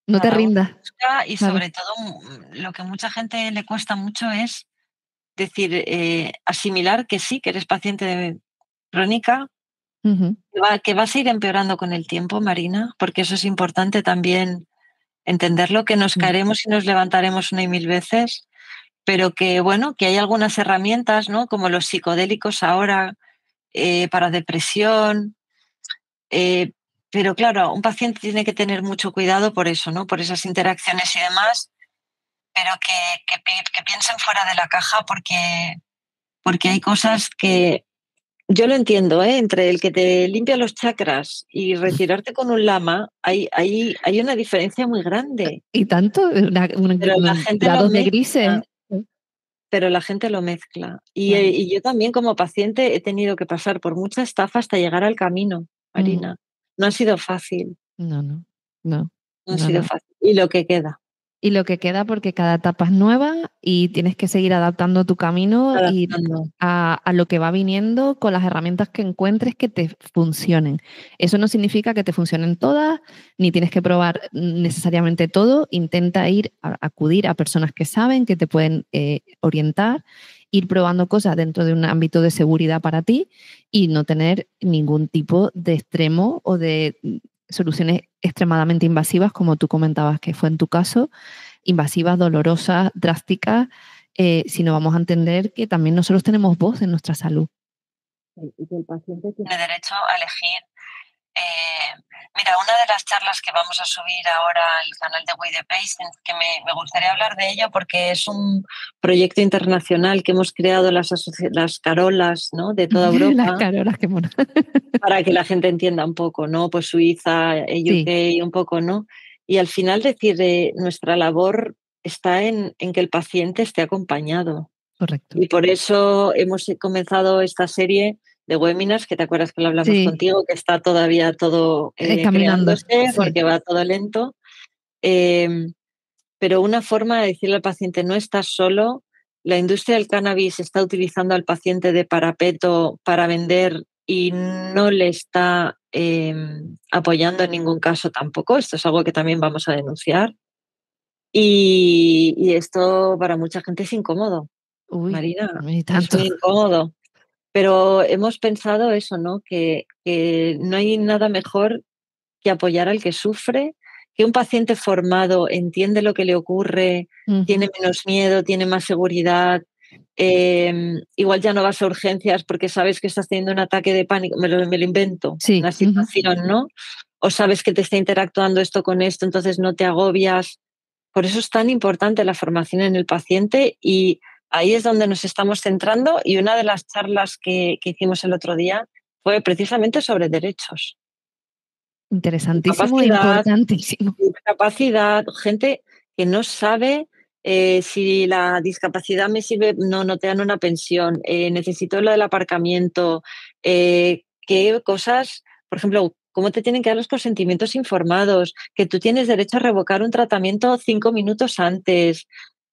No te cada uno rindas. busca y Claro. sobre todo lo que mucha gente le cuesta mucho es decir, asimilar que sí, que eres paciente crónica, Ujú. que vas a ir empeorando con el tiempo, Marina, porque eso es importante también entenderlo, que nos Mm. caeremos y nos levantaremos una y mil veces, pero que bueno, que hay algunas herramientas, ¿no? Como los psicodélicos ahora, para depresión, eh, pero claro, un paciente tiene que tener mucho cuidado por eso, ¿no? Por esas interacciones y demás, pero que piensen fuera de la caja porque hay cosas que yo lo entiendo, ¿eh? Entre el que te limpia los chakras y retirarte con un lama, hay una diferencia muy grande, Y tanto, pero la gente lo grados de mezcla, grises. pero la gente lo mezcla. Claro. Y yo también como paciente he tenido que pasar por mucha estafa hasta llegar al camino, Ujú. Marina. No ha sido fácil, No, no, no, no ha no, sido no. fácil. Y lo que queda, Y lo que queda porque cada etapa es nueva y tienes que seguir adaptando tu camino y adaptando. a lo que va viniendo con las herramientas que encuentres que te funcionen. Eso no significa que te funcionen todas, ni tienes que probar necesariamente todo. Intenta acudir a personas que saben, que te pueden orientar, ir probando cosas dentro de un ámbito de seguridad para ti y no tener ningún tipo de extremo o de soluciones extremadamente invasivas, como tú comentabas que fue en tu caso, invasivas, dolorosas, drásticas, sino vamos a entender que también nosotros tenemos voz en nuestra salud. Y que el paciente tiene derecho a elegir. Mira, una de las charlas que vamos a subir ahora al canal de We the Patient, que me gustaría hablar de ella porque es un proyecto internacional que hemos creado las Carolas, ¿no? De toda Las Europa, carolas que monas. para que la gente entienda un poco, ¿no? Pues Suiza, Sí, UK, un poco, ¿no? Y al final decir, nuestra labor está en que el paciente esté acompañado. correcto. Y por eso hemos comenzado esta serie de webinars, que te acuerdas que lo hablamos Sí, contigo, que está todavía todo caminando. creándose Sí, porque va todo lento. Em, pero una forma de decirle al paciente, no estás solo, la industria del cannabis está utilizando al paciente de parapeto para vender y no le está apoyando en ningún caso tampoco. Esto es algo que también vamos a denunciar. Y esto para mucha gente es incómodo, uy, Marina, y es tanto. muy incómodo. Pero hemos pensado eso, ¿no? Que no hay nada mejor que apoyar al que sufre, que un paciente formado entiende lo que le ocurre, Ujú. tiene menos miedo, tiene más seguridad. Igual ya no vas a urgencias porque sabes que estás teniendo un ataque de pánico, me lo invento, Sí, una ujú. situación, ¿no? O sabes que te está interactuando esto con esto, entonces no te agobias. Por eso es tan importante la formación en el paciente y ahí es donde nos estamos centrando y una de las charlas que hicimos el otro día fue precisamente sobre derechos. Interesantísimo e Discapacidad, importantísimo. discapacidad, gente que no sabe si la discapacidad me sirve, no te dan una pensión, necesito lo del aparcamiento, qué cosas, por ejemplo, cómo te tienen que dar los consentimientos informados, que tú tienes derecho a revocar un tratamiento 5 minutos antes,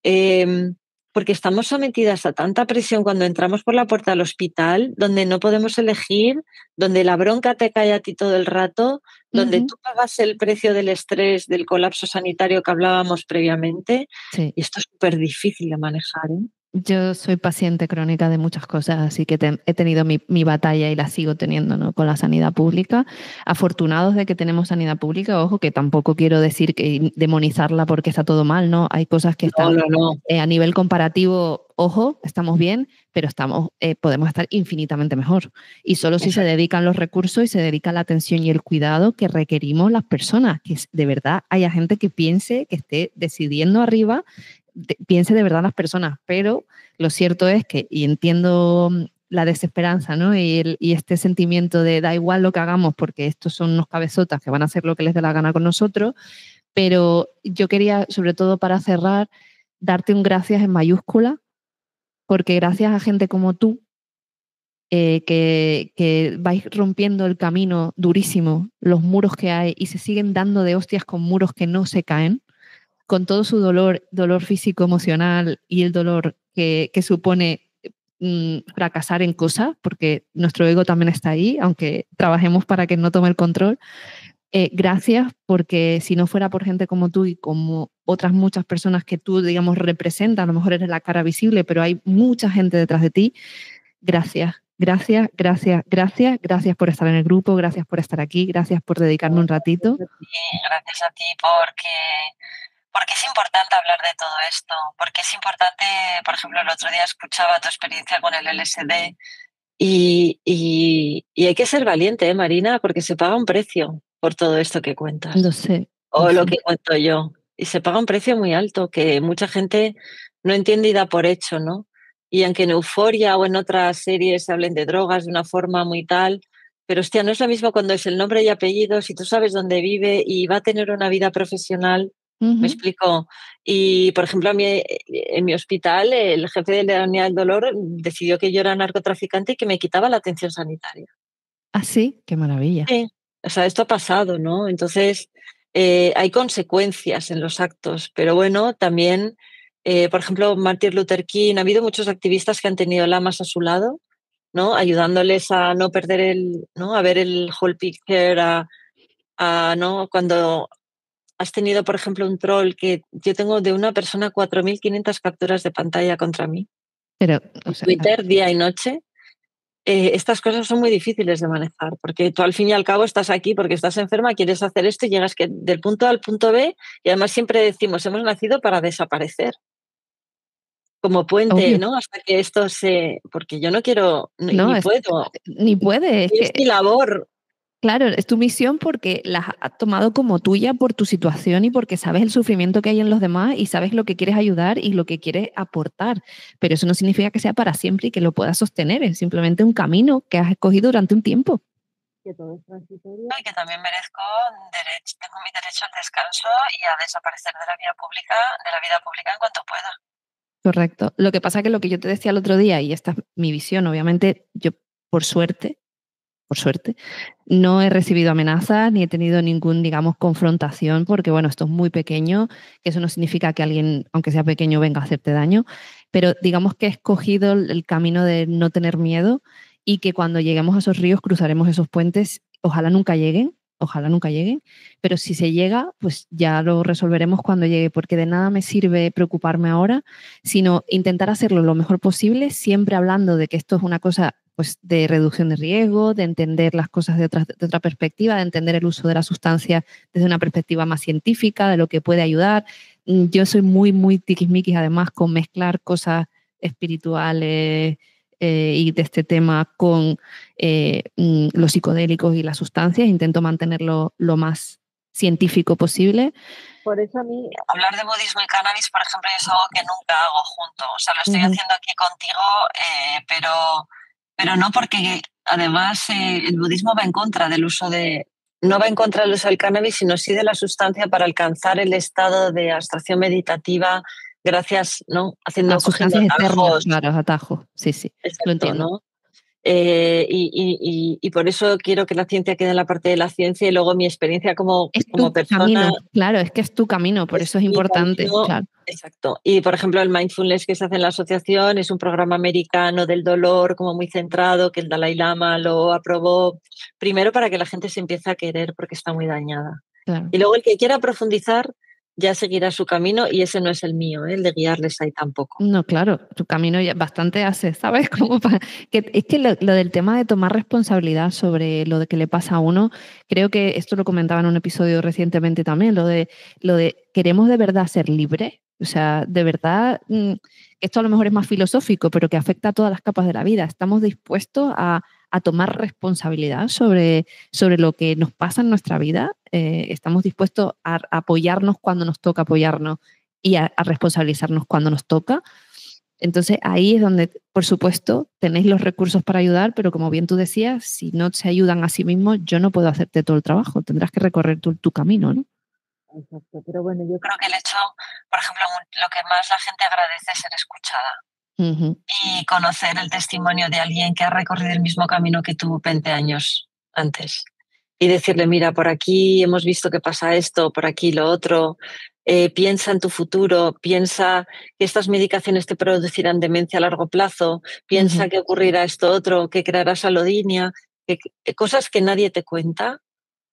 em, porque estamos sometidas a tanta presión cuando entramos por la puerta del hospital, donde no podemos elegir, donde la bronca te cae a ti todo el rato, donde Ujú. tú pagas el precio del estrés, del colapso sanitario que hablábamos previamente, Sí. y esto es súper difícil de manejar, ¿eh? Yo soy paciente crónica de muchas cosas, así que he tenido mi batalla y la sigo teniendo, ¿no? Con la sanidad pública. Afortunados de que tenemos sanidad pública, ojo, que tampoco quiero decir que demonizarla porque está todo mal, ¿no? Hay cosas que No, están no, no. a nivel comparativo, ojo, estamos bien, pero podemos estar infinitamente mejor. Y solo si se Exacto. dedican los recursos y se dedica la atención y el cuidado que requerimos las personas, que de verdad haya gente que piense, que esté decidiendo arriba piense de verdad las personas, pero lo cierto es que, y entiendo la desesperanza, ¿no? Y este sentimiento de da igual lo que hagamos porque estos son unos cabezotas que van a hacer lo que les dé la gana con nosotros, pero yo quería, sobre todo para cerrar, darte un gracias en mayúscula, porque gracias a gente como tú, que vais rompiendo el camino durísimo, los muros que hay y se siguen dando de hostias con muros que no se caen, con todo su dolor físico, emocional y el dolor que supone fracasar en cosas, porque nuestro ego también está ahí, aunque trabajemos para que no tome el control. Gracias, porque si no fuera por gente como tú y como otras muchas personas que tú, digamos, representas, a lo mejor eres la cara visible, pero hay mucha gente detrás de ti. Gracias, gracias, gracias, gracias, gracias por estar en el grupo, gracias por estar aquí, gracias por dedicarme un ratito. Gracias a ti porque es importante hablar de todo esto, porque es importante, por ejemplo, el otro día escuchaba tu experiencia con el LSD y hay que ser valiente, Marina, porque se paga un precio por todo esto que cuentas, Lo sé, lo o lo sé. que cuento yo, y se paga un precio muy alto que mucha gente no entiende y da por hecho, ¿no? Y aunque en Euforia o en otras series se hablen de drogas de una forma muy tal, pero hostia, no es lo mismo cuando es el nombre y apellido, si tú sabes dónde vive y va a tener una vida profesional. Me explico. Y, por ejemplo, en mi hospital, el jefe de la unidad del dolor decidió que yo era narcotraficante y que me quitaba la atención sanitaria. Ah, sí, qué maravilla. Sí, o sea, esto ha pasado, ¿no? Entonces, hay consecuencias en los actos, pero bueno, también, por ejemplo, Martin Luther King, ha habido muchos activistas que han tenido lamas a su lado, ¿no? Ayudándoles a no perder ¿no? A ver el whole picture, ¿no? Cuando has tenido, por ejemplo, un troll que yo tengo de una persona 4.500 capturas de pantalla contra mí, Pero, o en sea, Twitter, día y noche. Estas cosas son muy difíciles de manejar, porque tú al fin y al cabo estás aquí porque estás enferma, quieres hacer esto y llegas del punto A al punto B y además siempre decimos, hemos nacido para desaparecer, como puente, obvio, ¿no? Hasta que esto porque yo no quiero, no, ni puedo, ni puede, es es mi que, labor. claro, es tu misión porque la has tomado como tuya por tu situación y porque sabes el sufrimiento que hay en los demás y sabes lo que quieres ayudar y lo que quieres aportar, pero eso no significa que sea para siempre y que lo puedas sostener, es simplemente un camino que has escogido durante un tiempo. Que todo es transitorio y que también merezco tengo mi derecho al descanso y a desaparecer de la vida pública en cuanto pueda. Correcto. Lo que pasa que lo que yo te decía el otro día, y esta es mi visión, obviamente, yo por suerte, no he recibido amenazas ni he tenido ningún, digamos, confrontación, porque bueno, esto es muy pequeño, que eso no significa que alguien, aunque sea pequeño, venga a hacerte daño, pero digamos que he escogido el camino de no tener miedo y que cuando lleguemos a esos ríos cruzaremos esos puentes, ojalá nunca lleguen, pero si se llega, pues ya lo resolveremos cuando llegue, porque de nada me sirve preocuparme ahora, sino intentar hacerlo lo mejor posible, siempre hablando de que esto es una cosa pues, de reducción de riesgo, de entender las cosas de otra perspectiva, de entender el uso de la sustancia desde una perspectiva más científica, de lo que puede ayudar. Yo soy muy, muy tiquismiquis, además, con mezclar cosas espirituales y de este tema con los psicodélicos y las sustancias. Intento mantenerlo lo más científico posible. Por eso a mí hablar de budismo y cannabis, por ejemplo, es algo que nunca hago junto. O sea, lo estoy haciendo aquí contigo, pero no porque además el budismo va en contra del uso no va en contra del uso del cannabis, sino sí de la sustancia para alcanzar el estado de abstracción meditativa gracias, ¿no? A Cogiendo sustancias externas, atajos. claro, atajos. Sí, sí, lo Exacto, entiendo. ¿no? Y por eso quiero que la ciencia quede en la parte de la ciencia y luego mi experiencia Es como tu persona camino, claro, es que es tu camino, por es eso es mi importante, camino. claro. Exacto. Y por ejemplo, el mindfulness que se hace en la asociación es un programa americano del dolor, como muy centrado, que el Dalai Lama lo aprobó primero para que la gente se empiece a querer porque está muy dañada. Claro. Y luego el que quiera profundizar, ya seguirá su camino y ese no es el mío, el de guiarles ahí tampoco. No, claro, tu camino ya bastante hace, ¿sabes? Es que lo del tema de tomar responsabilidad sobre lo de que le pasa a uno, creo que esto lo comentaba en un episodio recientemente también, lo de ¿queremos de verdad ser libres? O sea, de verdad, esto a lo mejor es más filosófico, pero que afecta a todas las capas de la vida. ¿Estamos dispuestos a tomar responsabilidad sobre lo que nos pasa en nuestra vida? ¿Estamos dispuestos a apoyarnos cuando nos toca apoyarnos y a responsabilizarnos cuando nos toca? Entonces ahí es donde, por supuesto, tenéis los recursos para ayudar, pero como bien tú decías, si no se ayudan a sí mismos, yo no puedo hacerte todo el trabajo, tendrás que recorrer tu camino, ¿no? Exacto, pero bueno, yo creo que el hecho, por ejemplo, lo que más la gente agradece es ser escuchada Ujú, y conocer el testimonio de alguien que ha recorrido el mismo camino que tú 20 años antes. Y decirle, mira, por aquí hemos visto que pasa esto, por aquí lo otro, piensa en tu futuro, piensa que estas medicaciones te producirán demencia a largo plazo, piensa ujú. que ocurrirá esto otro, que crearás alodinia, cosas que nadie te cuenta.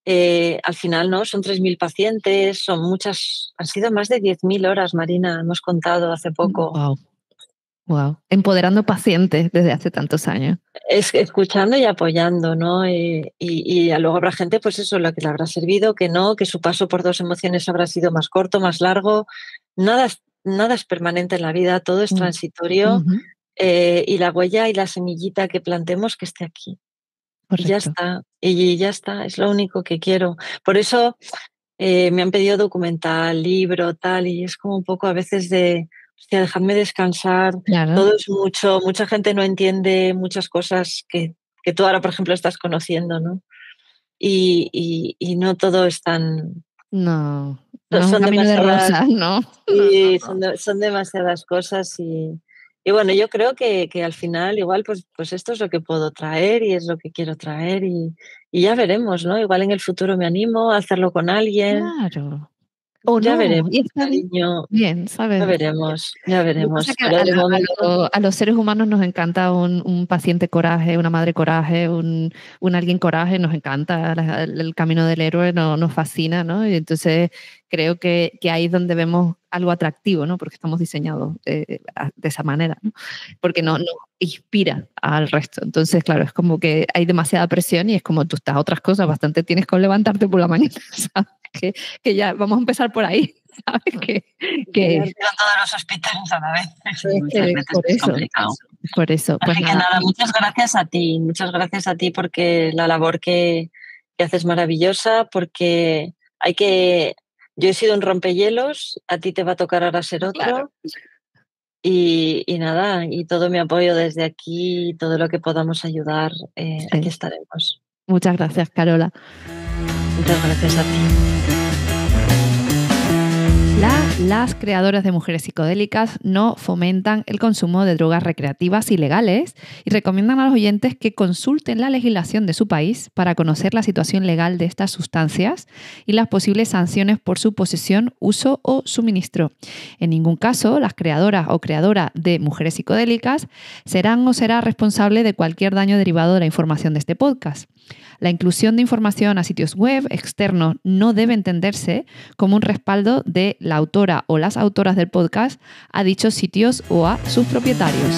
Al final, ¿no? Son 3.000 pacientes, son muchas, han sido más de 10.000 horas, Marina, hemos contado hace poco. Wow, wow. Empoderando pacientes desde hace tantos años. Es escuchando y apoyando, ¿no? Y luego habrá gente, pues eso, la que le habrá servido, que no, que su paso por dos emociones habrá sido más corto, más largo. Nada es permanente en la vida, todo es Mm, transitorio, ujú, y la huella y la semillita que plantemos que esté aquí. correcto. Y ya está, es lo único que quiero. Por eso me han pedido documental, libro, tal, y es como un poco a veces de, hostia, dejadme descansar, Claro. todo es mucho, mucha gente no entiende muchas cosas que tú ahora, por ejemplo, estás conociendo, ¿no? Y no todo es tan, No, no es un son camino de demasiadas, rosas, ¿no? No, sí, no, no. son demasiadas cosas y bueno, yo creo que al final igual pues esto es lo que puedo traer y es lo que quiero traer y ya veremos, ¿no? Igual en el futuro me animo a hacerlo con alguien. Claro. O Ya no, veremos, y está cariño, bien, ya ¿sabes? veremos, ya Lo que pasa es veremos. que Pero de momento, a los seres humanos nos encanta un paciente coraje, una madre coraje, un alguien coraje, nos encanta el camino del héroe, nos fascina, ¿no? Y entonces creo que ahí es donde vemos algo atractivo, ¿no? Porque estamos diseñados de esa manera, ¿no? Porque nos inspira al resto. Entonces, claro, es como que hay demasiada presión y es como tú estás a otras cosas, bastante tienes con levantarte por la mañana, ¿sabes? Que ya vamos a empezar por ahí, ¿sabes? Que pelearte con todos los hospitales a la vez, es muchas que veces es complicado. por eso, pues Así que nada, nada, muchas gracias a ti porque la labor que haces es maravillosa, porque hay que, yo he sido un rompehielos, a ti te va a tocar ahora ser claro. otro y nada, y todo mi apoyo desde aquí, todo lo que podamos ayudar, aquí Sí. estaremos. Muchas gracias, Carola. Muchas gracias a ti. Las creadoras de mujeres psicodélicas no fomentan el consumo de drogas recreativas ilegales y recomiendan a los oyentes que consulten la legislación de su país para conocer la situación legal de estas sustancias y las posibles sanciones por su posesión, uso o suministro. En ningún caso, las creadoras o creadora de mujeres psicodélicas serán o será responsable de cualquier daño derivado de la información de este podcast. La inclusión de información a sitios web externos no debe entenderse como un respaldo de la autora o las autoras del podcast a dichos sitios o a sus propietarios.